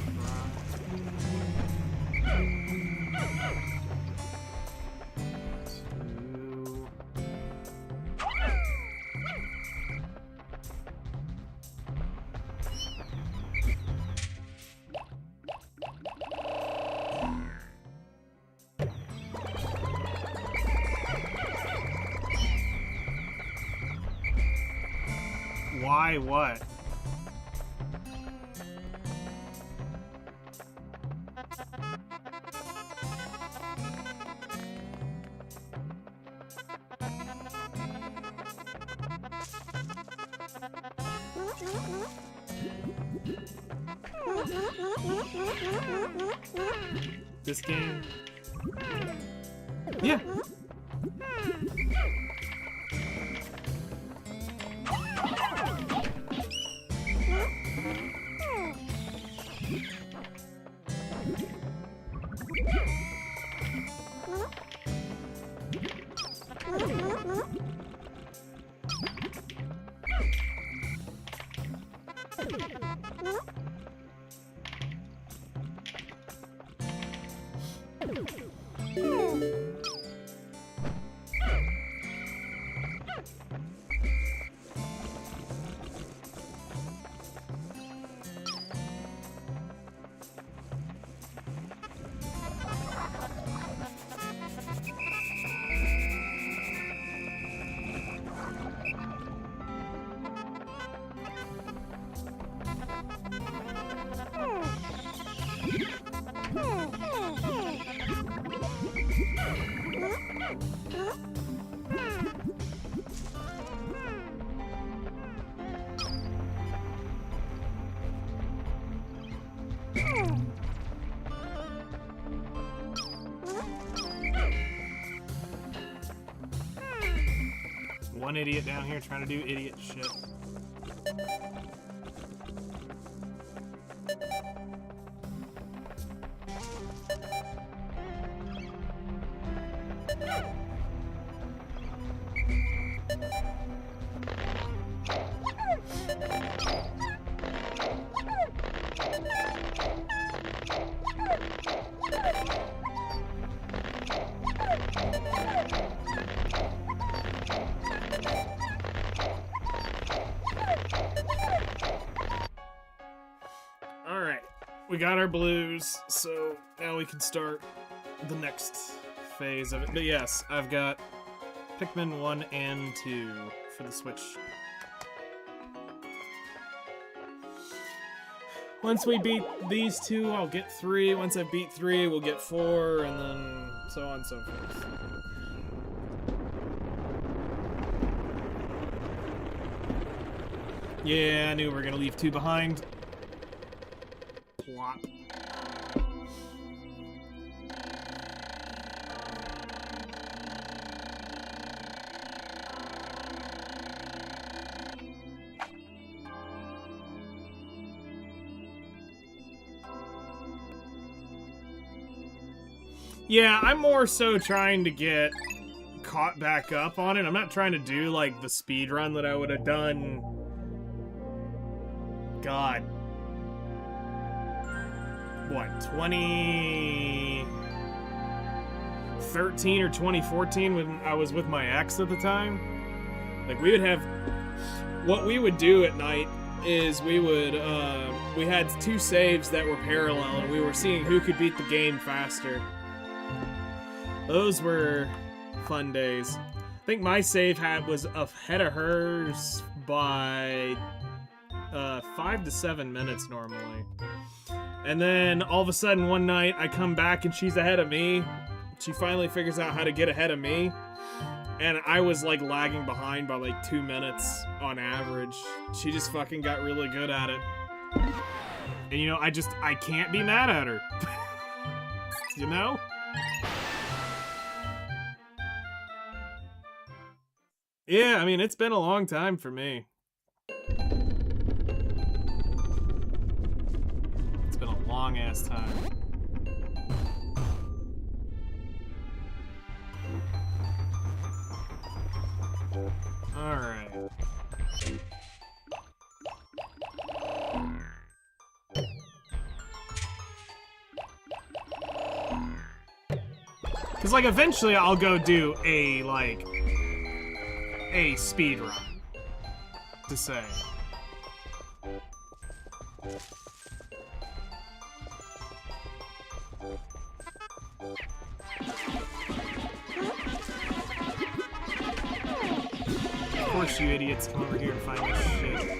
why what? This game? Yeah. One idiot down here trying to do idiot shit. We got our blues, so now we can start the next phase of it. But yes, I've got Pikmin 1 and 2 for the Switch. Once we beat these two, I'll get 3. Once I beat 3, we'll get 4, and then so on and so forth. Yeah, I knew we were gonna leave 2 behind. Plop. Yeah, I'm more so trying to get caught back up on it. I'm not trying to do like the speed run that I would have done. God. What, 2013 or 2014 when I was with my ex at the time? Like, we would have... What we would do at night is we would, we had 2 saves that were parallel, and we were seeing who could beat the game faster. Those were fun days. think my save was ahead of hers by 5 to 7 minutes normally. And then all of a sudden one night I come back and she's ahead of me. She finally figures out how to get ahead of me. And I was like lagging behind by like 2 minutes on average. She just fucking got really good at it. And you know, I can't be mad at her. You know? Yeah, I mean, it's been a long time for me. It's been a long ass time. Alright. Cause like eventually I'll go do a speed run to say. Of course you idiots come over here and find this shit.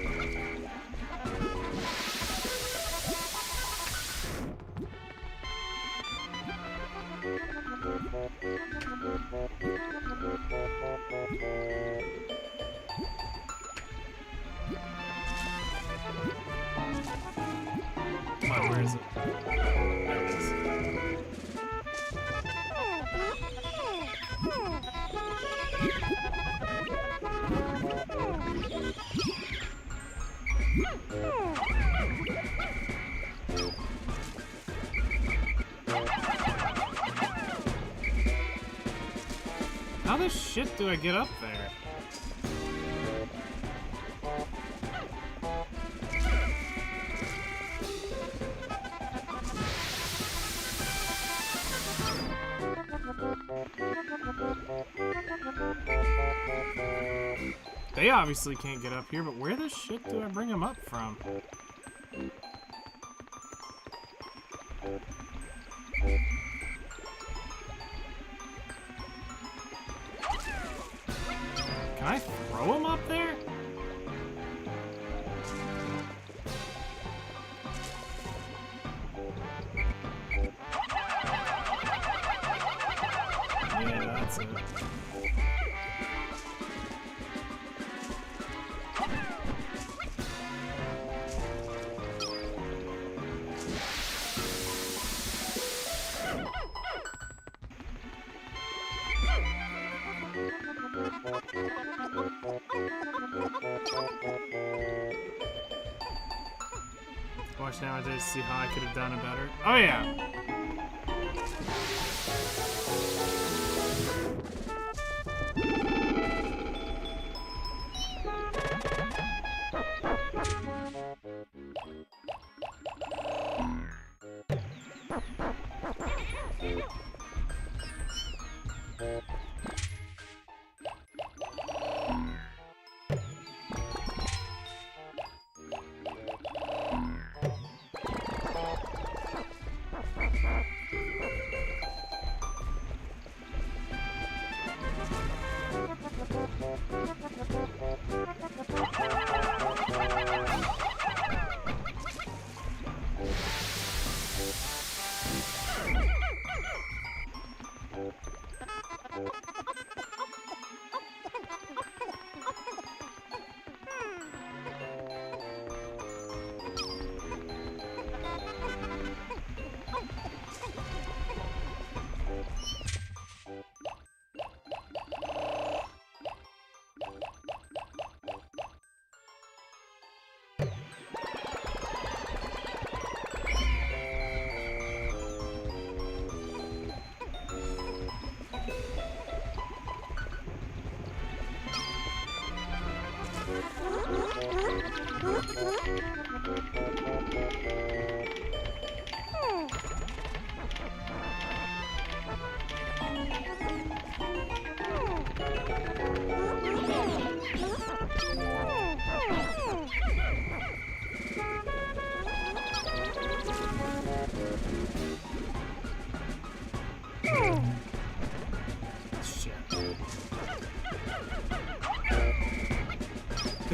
Come on, where is it? There it is. How the shit do I get up there? They obviously can't get up here, but where the shit do I bring them up from? Can I throw them up there? Yeah, that's it. Watch now, I just see how I could have done it better. Oh yeah.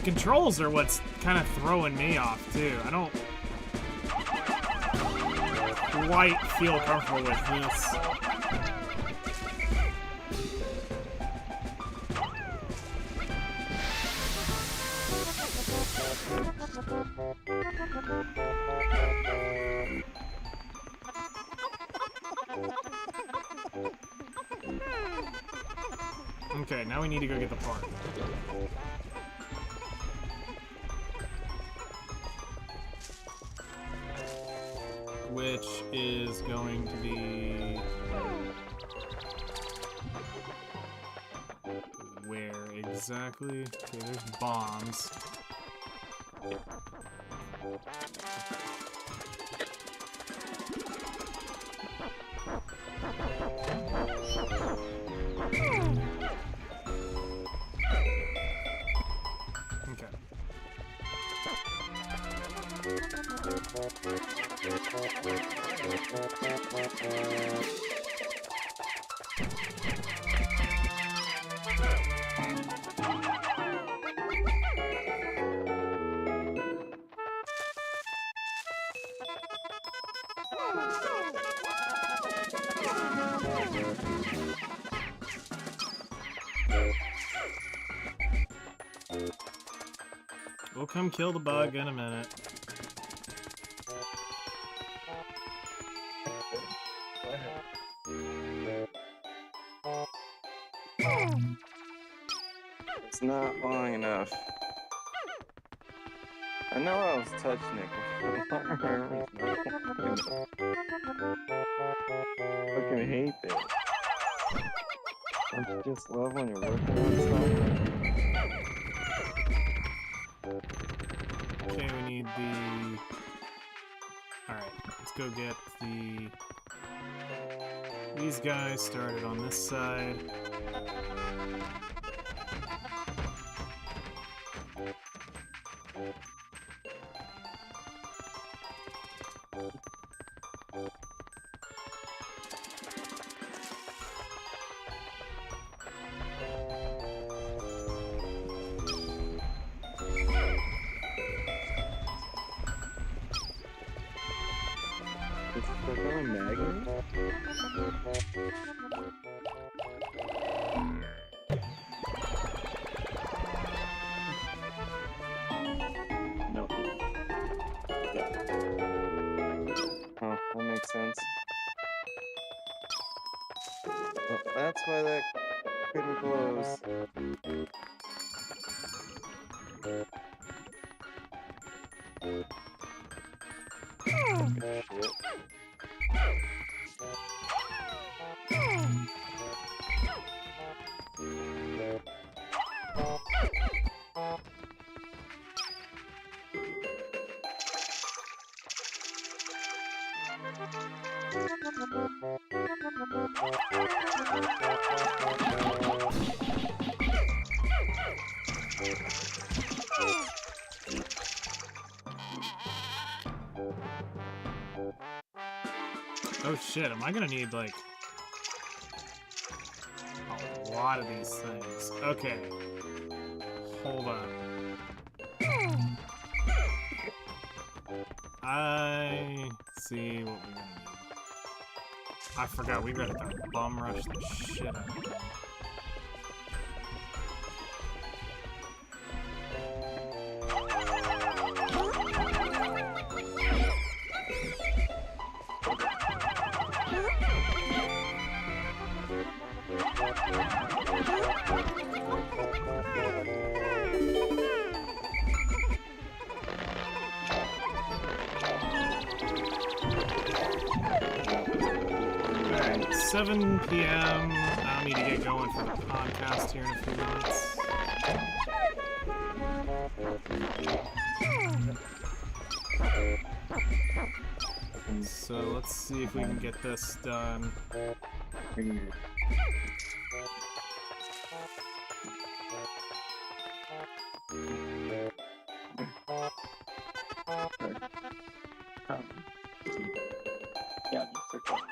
controls are what's kind of throwing me off, too. I don't quite feel comfortable with this. Okay, now we need to go get the part. Which is going to be... where exactly? Okay, there's bombs. Okay. We'll come kill the bug in a minute. It's not long enough. I know I was touching it before. Fucking hate this. Don't you just love when you're working on stuff? Okay, we need the... Alright, let's go get these guys started on this side. It's fucking a magnet? No. Yeah. Oh, that makes sense. Well, that's why that couldn't close. Fucking shit. Oh shit, am I gonna need, like, a lot of these things? Okay. Hold on. I see what we're gonna need. I forgot, we gotta bum rush the shit out of them. Alright, 7 p.m. I'll need to get going for the podcast here in a few minutes. So let's see if we can get this done. Yeah, just a couple.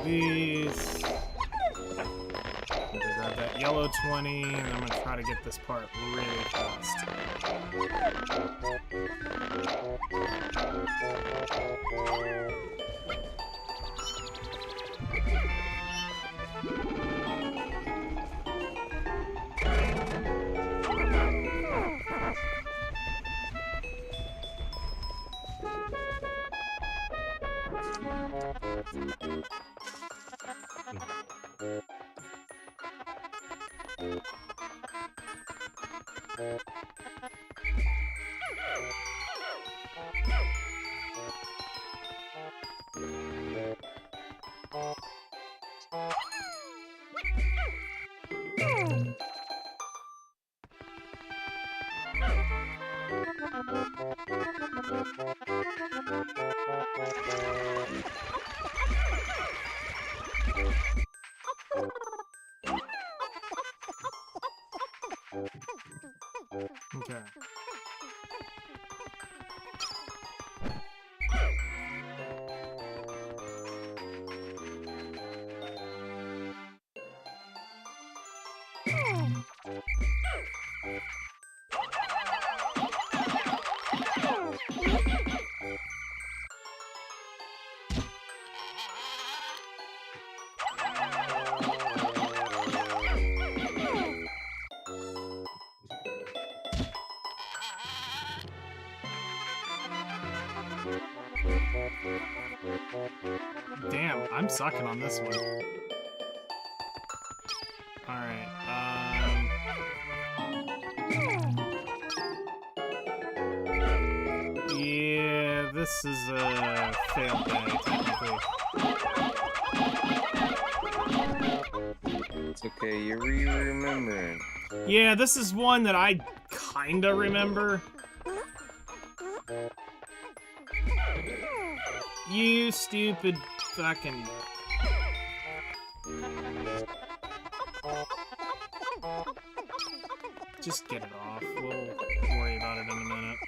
These. Grab that yellow 20, and I'm gonna try to get this part really fast. Okay. Damn, I'm sucking on this one. Alright, yeah, this is a failed day, technically. It's okay, you're remembering. Yeah, this is one that I kinda remember. You stupid fucking... Just get it off. We'll worry about it in a minute.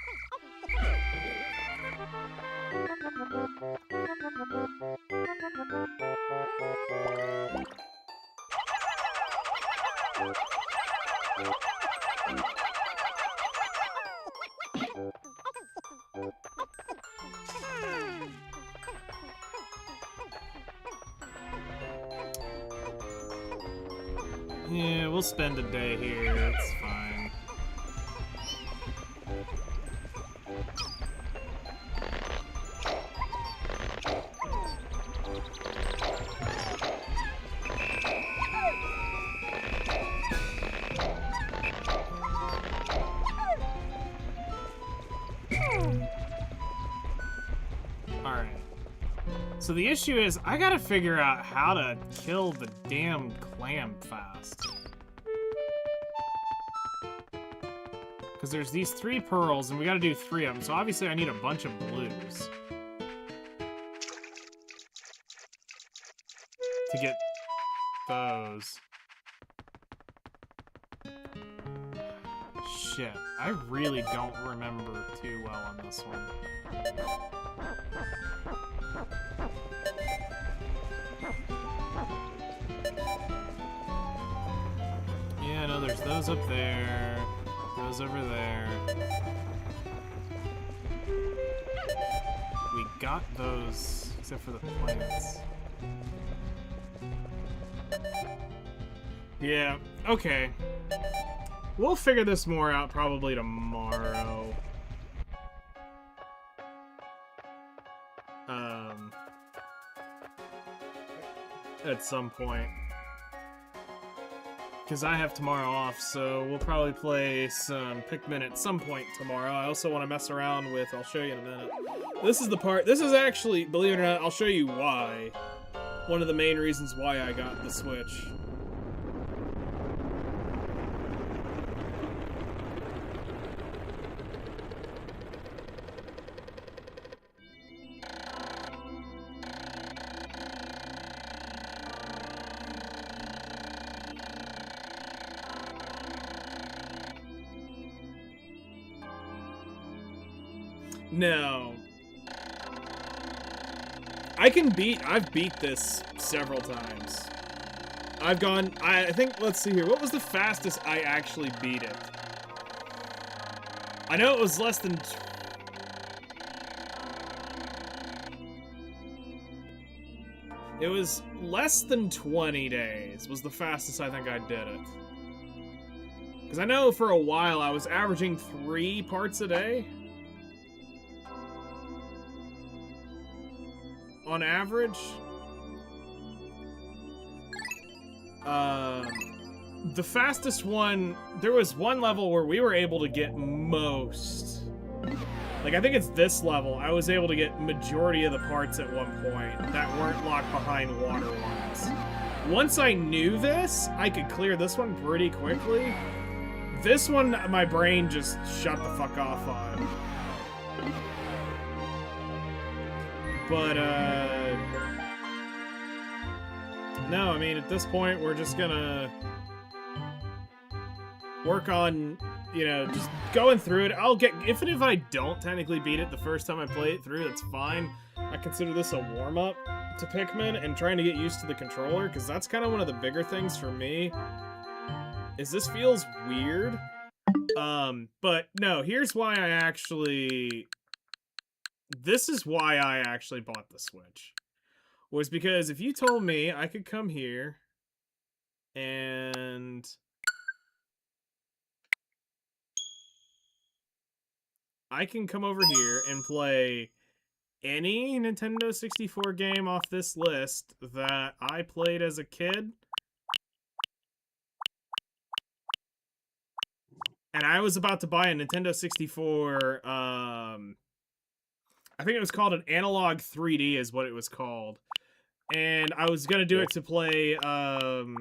Yeah, we'll spend a day here. It's fine. Alright. So the issue is, I gotta figure out how to kill the damn clam fast. Because there's these 3 pearls, and we gotta do 3 of them, so obviously I need a bunch of blues. To get those. Shit, I really don't remember too well on this one. Yeah, no, there's those up there. Those over there. We got those, except for the plants. Yeah, okay. We'll figure this more out probably tomorrow. At some point. because I have tomorrow off, so we'll probably play some Pikmin at some point tomorrow. I also want to mess around with, I'll show you in a minute. This is the part, this is actually, believe it or not, I'll show you why. One of the main reasons why I got the Switch. No. I've beat this several times. I think, let's see here, what was the fastest I actually beat it? I know it was less than... It was less than 20 days was the fastest I think I did it. Because I know for a while I was averaging 3 parts a day. On average. The fastest one, there was one level where we were able to get most. Like, I think it's this level. I was able to get majority of the parts at one point that weren't locked behind water ones. Once I knew this, I could clear this one pretty quickly. This one, my brain just shut the fuck off on. But, no, I mean, at this point, we're just gonna work on, you know, just going through it. I'll get, even if I don't technically beat it the first time I play it through, that's fine. I consider this a warm-up to Pikmin and trying to get used to the controller, because that's kind of one of the bigger things for me, is this feels weird. But no, here's why I actually... This is why I actually bought the Switch. Was because if you told me I could come here and I can come over here and play any Nintendo 64 game off this list that I played as a kid, and I was about to buy a Nintendo 64, I think it was called an Analog 3D is what it was called. And I was gonna do it to play some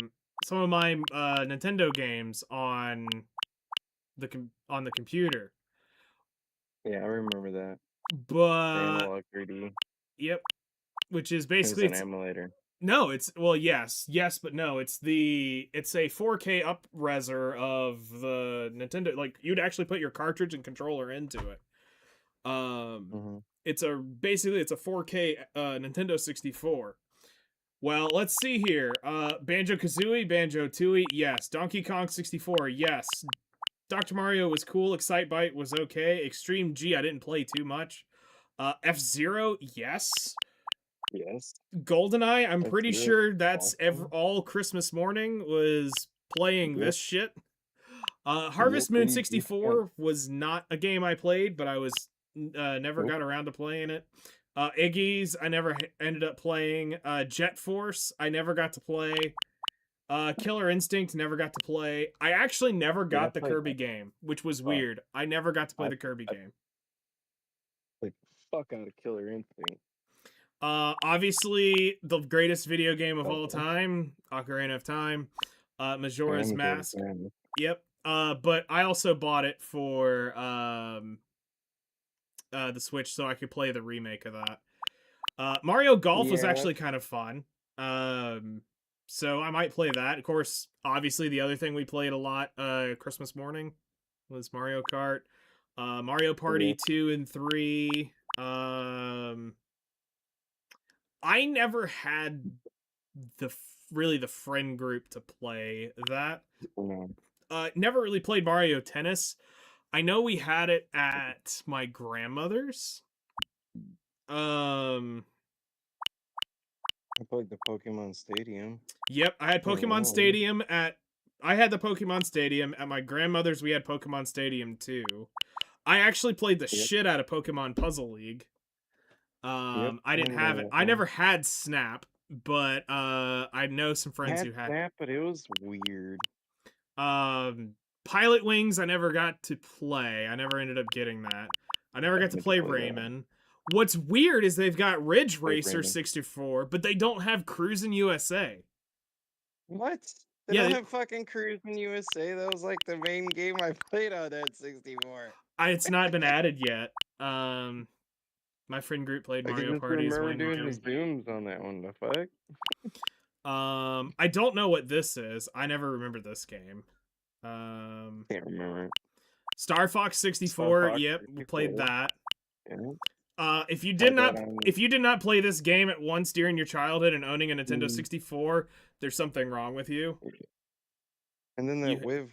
of my Nintendo games on the computer. Yeah, I remember that. But Analog 3D. Yep, which is It was basically an emulator. no, it's well, yes, but no, it's a 4K up-reser of the Nintendo. Like, you'd actually put your cartridge and controller into it. It's basically a 4K Nintendo 64. Well, let's see here. Banjo-Kazooie, Banjo-Tooie, yes. Donkey Kong 64, yes. Dr. Mario was cool. Excitebike was okay. Extreme G, I didn't play too much. F-Zero, yes. Yes. GoldenEye, I'm pretty F-Zero, sure that's awesome. all Christmas morning was playing this shit. Harvest Moon 64 was not a game I played, but I was never got around to playing it. Iggy's, I never ended up playing. Jet Force, I never got to play. Killer Instinct, never got to play. I actually never got the Kirby game, which was weird. I never got to play the Kirby game. Like, fuck out of Killer Instinct. Obviously, the greatest video game of all time, Ocarina of Time, Majora's Mask. Yep. But I also bought it for the Switch so I could play the remake of that. Mario Golf was actually kind of fun. So I might play that. Of course, obviously the other thing we played a lot Christmas morning was Mario Kart. Mario Party 2 and 3. I never had really the friend group to play that. Never really played Mario Tennis. I know we had it at my grandmother's. I played the Pokemon Stadium. Yep, I had Pokemon Stadium I had the Pokemon Stadium at my grandmother's. We had Pokemon Stadium too. I actually played the shit out of Pokemon Puzzle League. I didn't have it. I never had Snap, but I know some friends who had Snap, but it was weird. Pilot Wings, I never got to play. I never ended up getting that. I never got to play Rayman. What's weird is they've got Ridge Racer 64, but they don't have Cruisin' USA. What? They Yeah, don't have fucking Cruising USA. That was like the main game I played on that 64. it's not been added yet. My friend group played I can Mario just Parties remember when doing it the zooms on that one. The fuck? I don't know what this is. I never remember this game. Can't remember. Star Fox 64. Yep, we played that. Yeah. If you Had that did not play this game at once during your childhood and owning a Nintendo Mm. 64, there's something wrong with you. And then the You-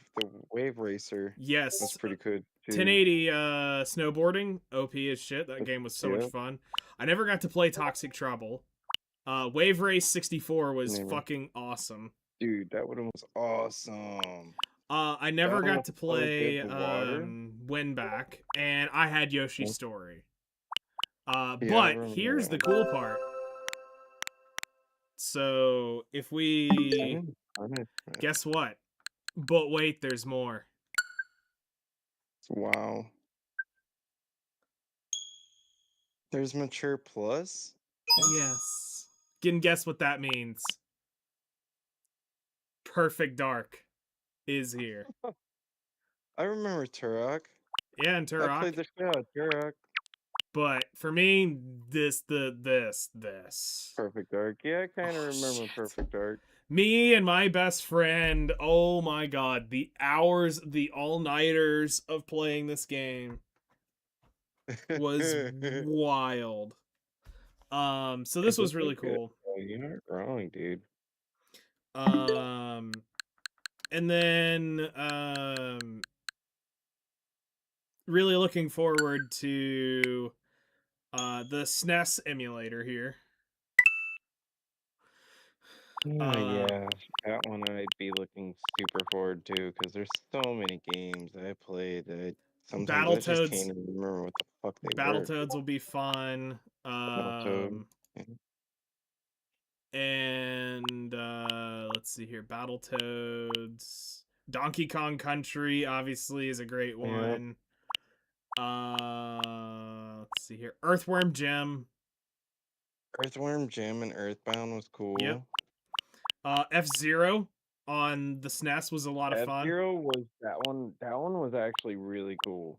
wave racer. Yes, That's pretty good too. 1080 snowboarding, OP as shit. That game was so much Yep. fun. I never got to play Toxic Trouble. Wave Race 64 was Never. fucking awesome. Dude, that one was awesome. I never That one got to was so good, play the water. Win Back, and I had Yoshi's Story. Yeah, I But remember here's the that cool part. So if we one. guess what? But wait, there's more. Wow. There's Mature Plus? Yes. Can guess what that means? Perfect Dark is here. I remember Turok. Yeah, and I Turok. played the shit out of Turok. But for me, this. Perfect Dark. Yeah, I kind of Oh, remember shit. Perfect Dark. Me and my best friend, oh my god, the hours, the all-nighters of playing this game was wild. So this was really cool. Oh, you're not wrong, dude. And then really looking forward to the SNES emulator here. Yeah, that one I'd be looking super forward to because there's so many games I played that sometimes I just can't even remember what the fuck they were. Battletoads will be fun. Battletoad. And let's see here, Battletoads. Donkey Kong Country obviously is a great one. Let's see here, Earthworm Jim. Earthworm Jim and Earthbound was cool. Yep. F-Zero on the SNES was a lot of fun. F-Zero was that one. That one was actually really cool.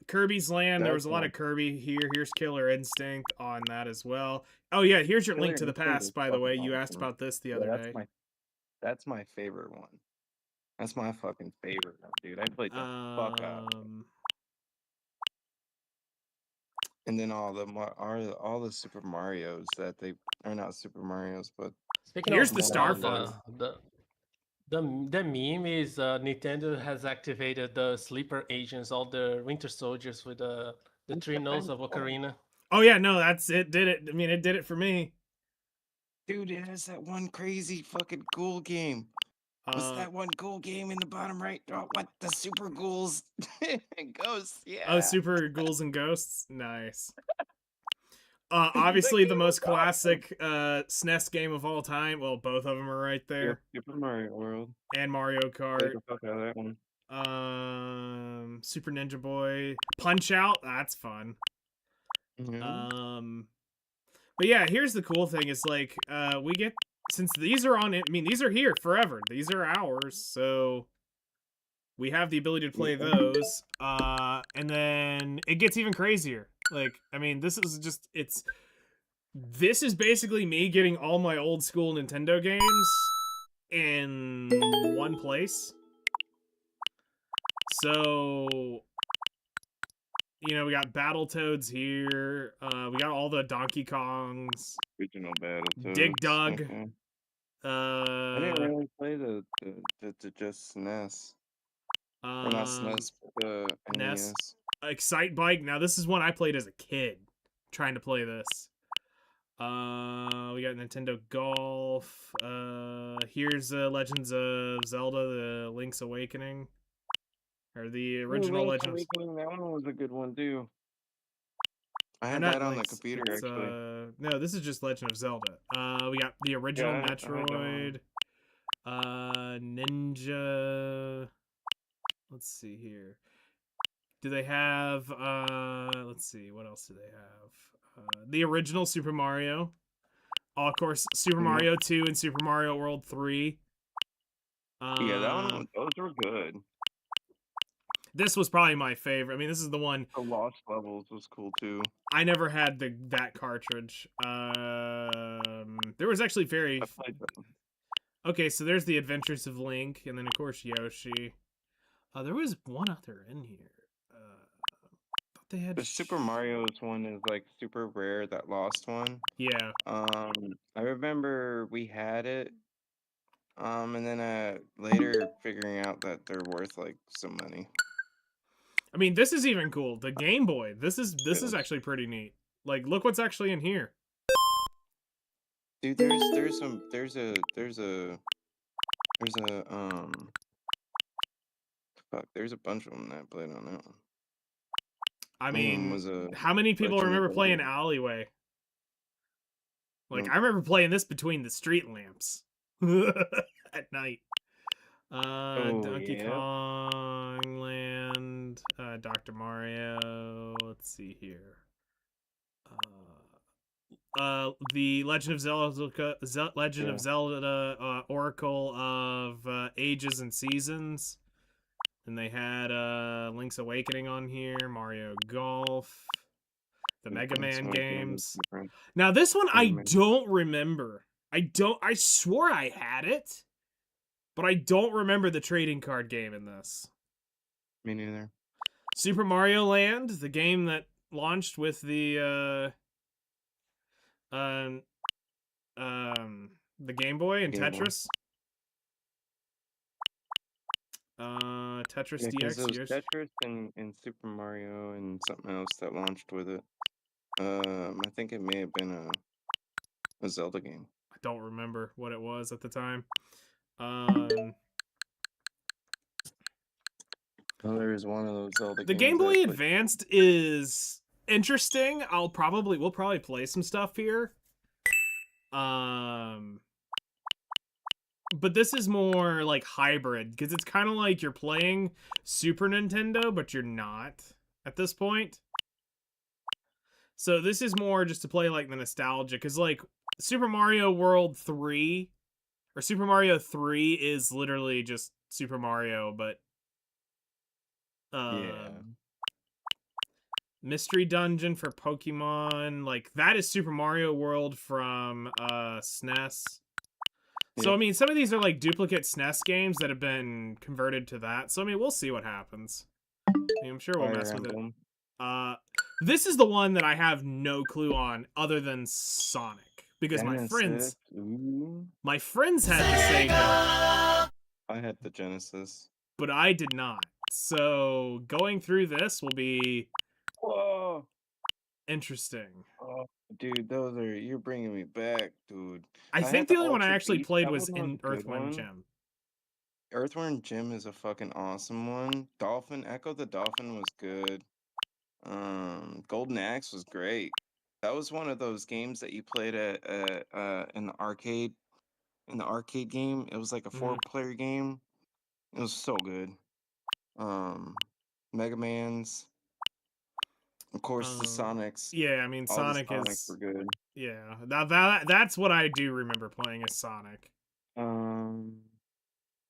Kirby's Land, there was a lot of Kirby here. Here's Killer Instinct on that as well. Oh yeah, here's your Link to the Past, by the way. You asked about this the other day. That's my favorite one. That's my fucking favorite one, dude. I played the fuck out. And then all the Super Marios that they are not Super Marios, but here's the Star Fox. The meme is Nintendo has activated the sleeper agents, all the Winter Soldiers with the three notes of Ocarina. Oh yeah, no, that's it. Did it? I mean, it did it for me. Dude, it has that one crazy fucking ghoul game. What's that one ghoul game in the bottom right? Oh, what? The Super Ghouls and Ghosts, yeah. Oh, Super Ghouls and Ghosts? Nice. Obviously the most classic SNES game of all time. Well, both of them are right there. Yep, Super Mario World. And Mario Kart. Play the fuck out of that one. Super Ninja Boy. Punch Out, that's fun. Mm-hmm. But yeah, here's the cool thing is like we get, since these are on it, I mean these are here forever. These are ours, so we have the ability to play those. And then it gets even crazier. Like, I mean, this is basically me getting all my old school Nintendo games in one place. So, you know, we got Battletoads here. We got all the Donkey Kongs. Original Battletoads. Dig Dug. Okay. I didn't really play the just SNES. Or not SNES, but the NES. Excite Bike. Now, this is one I played as a kid, trying to play this. We got Nintendo Golf. Here's Legends of Zelda: The Link's Awakening, or the original Legends. Awakening, that one was a good one too. I had that on the computer actually. No, this is just Legend of Zelda. We got the original Metroid. Ninja. Let's see here. Do they have? Let's see. What else do they have? The original Super Mario. Of course, Super Mhm. Mario 2 and Super Mario World 3. Yeah, that one. Those were good. This was probably my favorite. I mean, this is the one. The Lost Levels was cool too. I never had that cartridge. There was actually very. I played them. Okay, so there's the Adventures of Link, and then of course Yoshi. There was one other in here. Thought they had The Super Mario's one is like super rare. That Lost one. Yeah. I remember we had it. And then later figuring out that they're worth like some money. I mean, this is even cool. The Game Boy. This is Yes. actually pretty neat. Like, look what's actually in here. Dude, there's a bunch of them that I played on that one. I One of them mean, was a how many people Legend of remember playing Zelda. Alleyway? Like, Nope. I remember playing this between the street lamps at night. Donkey yeah. Kong Land, Dr. Mario. Let's see here. The Legend of Zelda, Legend of Yeah. Zelda, Oracle of Ages and Seasons. And they had Link's Awakening on here, Mario Golf, the Mega Link's Man Awakening was games. different. Now this one I Mega Man. don't remember. I swore I had it, but I don't remember the trading card game in this. Me neither. Super Mario Land, the game that launched with the Game Boy and Game Boy. Tetris. Tetris Yeah, because DX. it was Tetris and Super Mario and something else that launched with it. I think it may have been a Zelda game. I don't remember what it was at the time. Well, there is one of those Zelda The games. Game that I Boy played. Advanced is interesting. We'll probably play some stuff here. But this is more like hybrid because it's kind of like you're playing Super Nintendo, but you're not at this point. So this is more just to play like the nostalgia, because like Super Mario World 3 or Super Mario 3 is literally just Super Mario, but Yeah. Mystery Dungeon for Pokemon, like that is Super Mario World from SNES. So I mean, some of these are like duplicate SNES games that have been converted to that. So I mean, we'll see what happens. I mean, I'm sure we'll Fire mess with it. Emblem. This is the one that I have no clue on other than Sonic, because Genesis. my friends had the Sega, I had the Genesis. but I did not. So going through this will be Whoa. interesting. Oh, dude, you're bringing me back, dude. I had think the the only one I Ultra actually Beast. played That was one in a good Earthworm one. Jim. Earthworm Jim is a fucking awesome one. Echo the Dolphin was good. Golden Axe was great. That was one of those games that you played in the arcade. In the arcade game, it was like a 4-player game. It was so good. Mega Man's. Of course, the Sonics. Yeah, I mean, All Sonic the Sonics is were good. Yeah, that's what I do remember playing is Sonic.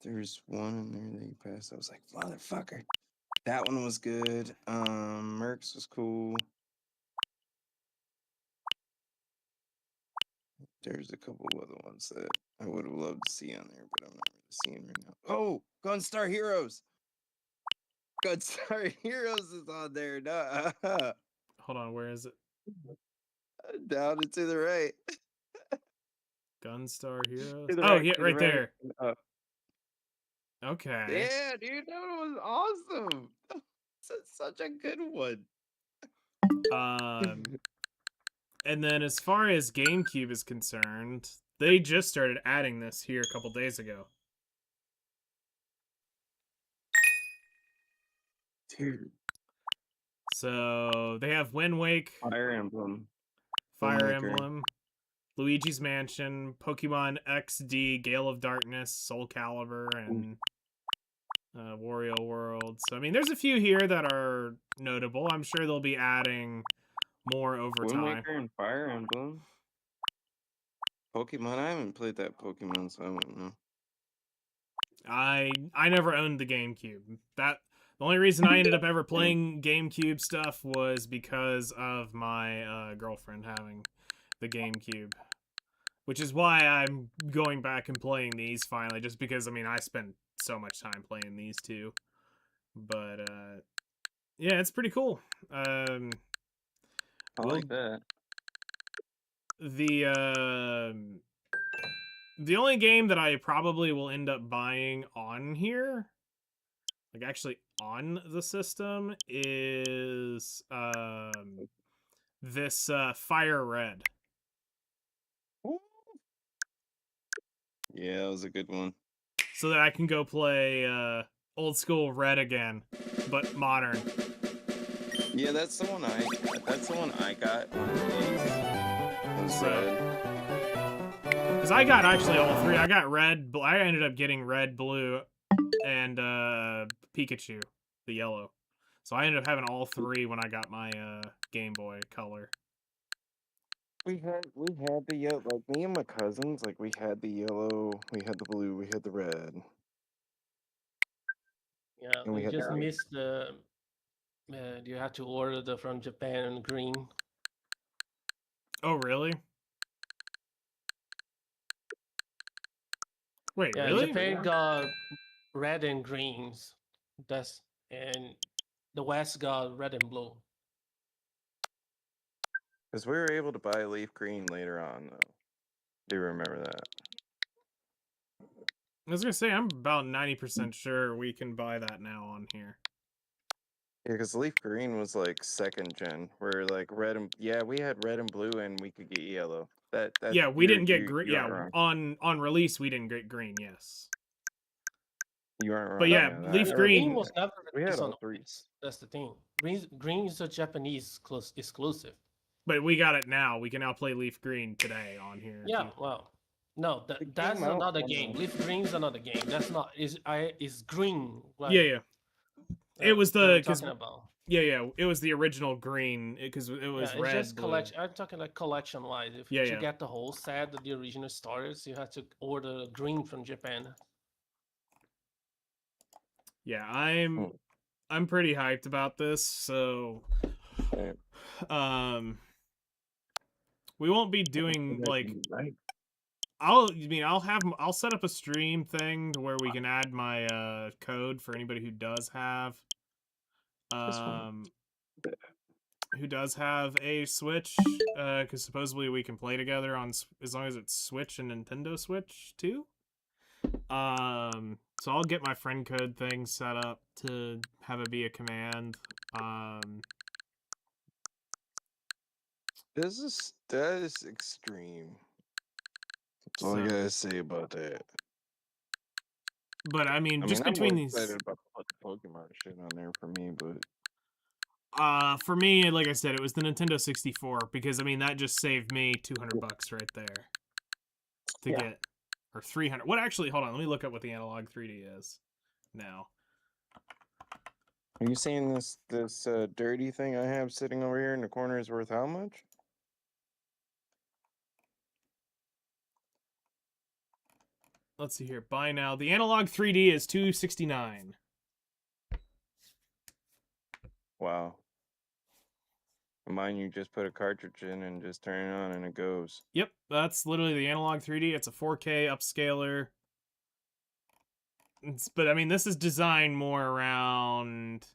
There's one in there that you passed. I was like, motherfucker. That one was good. Mercs was cool. There's a couple of other ones that I would have loved to see on there, but I'm not really seeing right now. Oh, Gunstar Heroes. Gunstar Heroes is on there. No, Hold on, where is it? down and to the right. Gunstar Heroes? To the Oh, right, yeah, to the right right. there. Up. Okay. Yeah, dude, that one was awesome. Such a good one. And then as far as GameCube is concerned, they just started adding this here a couple days ago. Dude. So they have Wind Wake, Fire Emblem. Fire Emblem. Luigi's Mansion, Pokemon XD, Gale of Darkness, Soul Calibur, and Wario World. So I mean, there's a few here that are notable. I'm sure they'll be adding more over Wind time. Waker and Fire Emblem. Pokemon. I haven't played that Pokemon, so I wouldn't know. I never owned the GameCube. The only reason I ended up ever playing GameCube stuff was because of my girlfriend having the GameCube, which is why I'm going back and playing these finally. Just because I mean I spent so much time playing these two, but yeah, it's pretty cool. I like that. The only game that I probably will end up buying on here, like actually on the system, is this Fire Red. Yeah, that was a good one. So that I can go play old school Red again, but modern. Yeah, that's the one I got. It was Red. Because I got actually all three. I got Red, I ended up getting Red, Blue, and Pikachu, the yellow. So I ended up having all three when I got my Game Boy Color. We had the yellow, like me and my cousins, like we had the yellow, we had the blue, we had the red. Yeah, And we we had just the- missed the. You have to order the from Japan green. Oh, really? Wait, Yeah, really? Japan got red and greens. And the West got red and blue. Because we were able to buy leaf green later on, though. Do you remember that? I was gonna say I'm about 90% sure we can buy that now on here. Yeah, because leaf green was like second gen, where like red and we had red and blue, and we could get yellow. Yeah, we didn't get green. You Yeah, aren't wrong. on release we didn't get green. Yes, You aren't wrong. but yeah, leaf green. Green was never We had released on all the three. West. That's the thing. Green is a Japanese exclusive. But we got it now. We can now play leaf green today on here. Yeah, well, no, that's came out another on game. the- Leaf green's another game. That's not is green. Like, Yeah. It was that we're the talking about. Yeah. It was the original green because it was Yeah, it's red. just blue. collection. I'm talking like collection wise. If Yeah, you yeah. get the whole set of the original starters, you have to order green from Japan. Yeah, I'm pretty hyped about this. So, we won't be doing like. I'll set up a stream thing to where we can add my code for anybody who does have a Switch, because supposedly we can play together on as long as it's Switch and Nintendo Switch too. So I'll get my friend code thing set up to have it be a command. That is extreme. That's all I gotta say about that. But I mean, just I'm between more these, excited about the Pokemon shit on there for me, but for me, like I said, it was the Nintendo 64 because I mean that just saved me $200 right there to get, or 300. What actually? Hold on, let me look up what the analog 3D is now. are you saying this dirty thing I have sitting over here in the corner is worth how much? Let's see here. Buy now. The analog 3D is $269. Wow. Mine, you just put a cartridge in and just turn it on and it goes. Yep, that's literally the analog 3D. It's a 4K upscaler. But I mean, this is designed more around.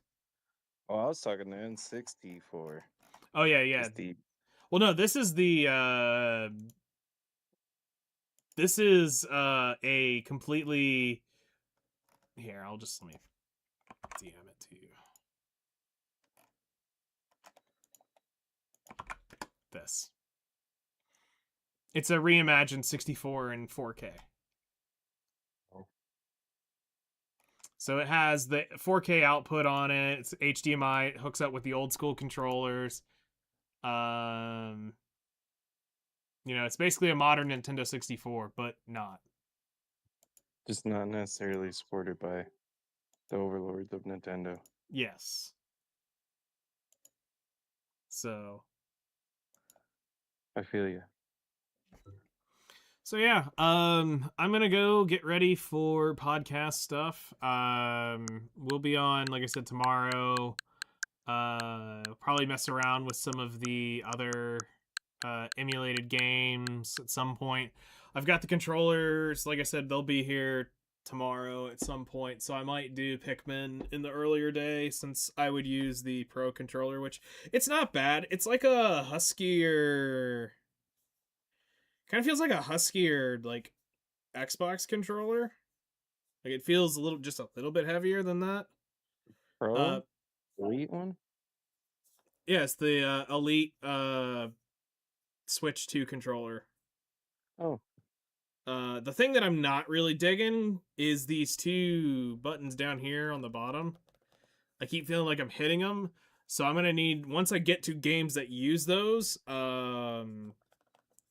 Oh, I was talking to N60 for. Oh yeah. Well, no, this is the. This is a completely. Here, let me DM it to you. This. It's a reimagined 64 and 4K. So it has the 4K output on it. It's HDMI. It hooks up with the old school controllers. You know, it's basically a modern Nintendo 64, but not. Just not necessarily supported by the overlords of Nintendo. Yes. So I feel you. So yeah, I'm gonna go get ready for podcast stuff. We'll be on, like I said, tomorrow. Probably mess around with some of the other emulated games at some point. I've got the controllers, like I said, they'll be here tomorrow at some point, so I might do Pikmin in the earlier day since I would use the Pro controller, which it's not bad. It's like a huskier, kind of feels like a huskier like Xbox controller. Like it feels just a little bit heavier than that. Uh, Pro? Elite one? yeah, it's the Elite Switch 2 controller. Oh. The thing that I'm not really digging is these two buttons down here on the bottom. I keep feeling like I'm hitting them, so I'm gonna need, once I get to games that use those, I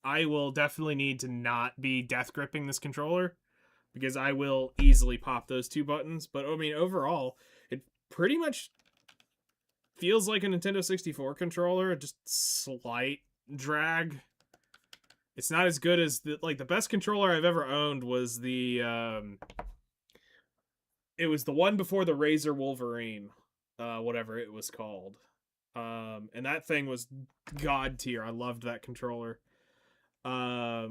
will definitely need to not be death gripping this controller, because I will easily pop those two buttons. But I mean, overall, it pretty much feels like a Nintendo 64 controller, just slight drag. It's not as good as the best controller I've ever owned was the it was the one before the Razer Wolverine, whatever it was called. And that thing was god tier. I loved that controller. But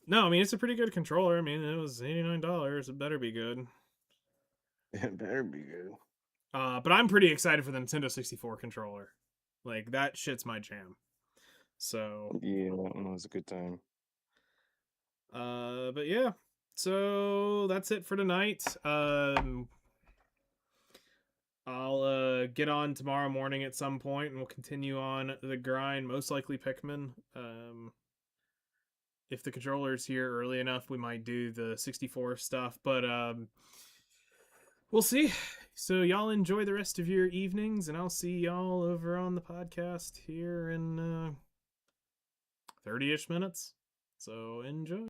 no, I mean it's a pretty good controller. I mean it was $89. It better be good. It better be good. But I'm pretty excited for the Nintendo 64 controller. Like that shit's my jam. So Yeah, that one was a good time. but yeah. So that's it for tonight. I'll get on tomorrow morning at some point and we'll continue on the grind, most likely Pikmin. If the controller's here early enough, we might do the 64 stuff, but we'll see. So y'all enjoy the rest of your evenings, and I'll see y'all over on the podcast here in 30-ish minutes. So enjoy.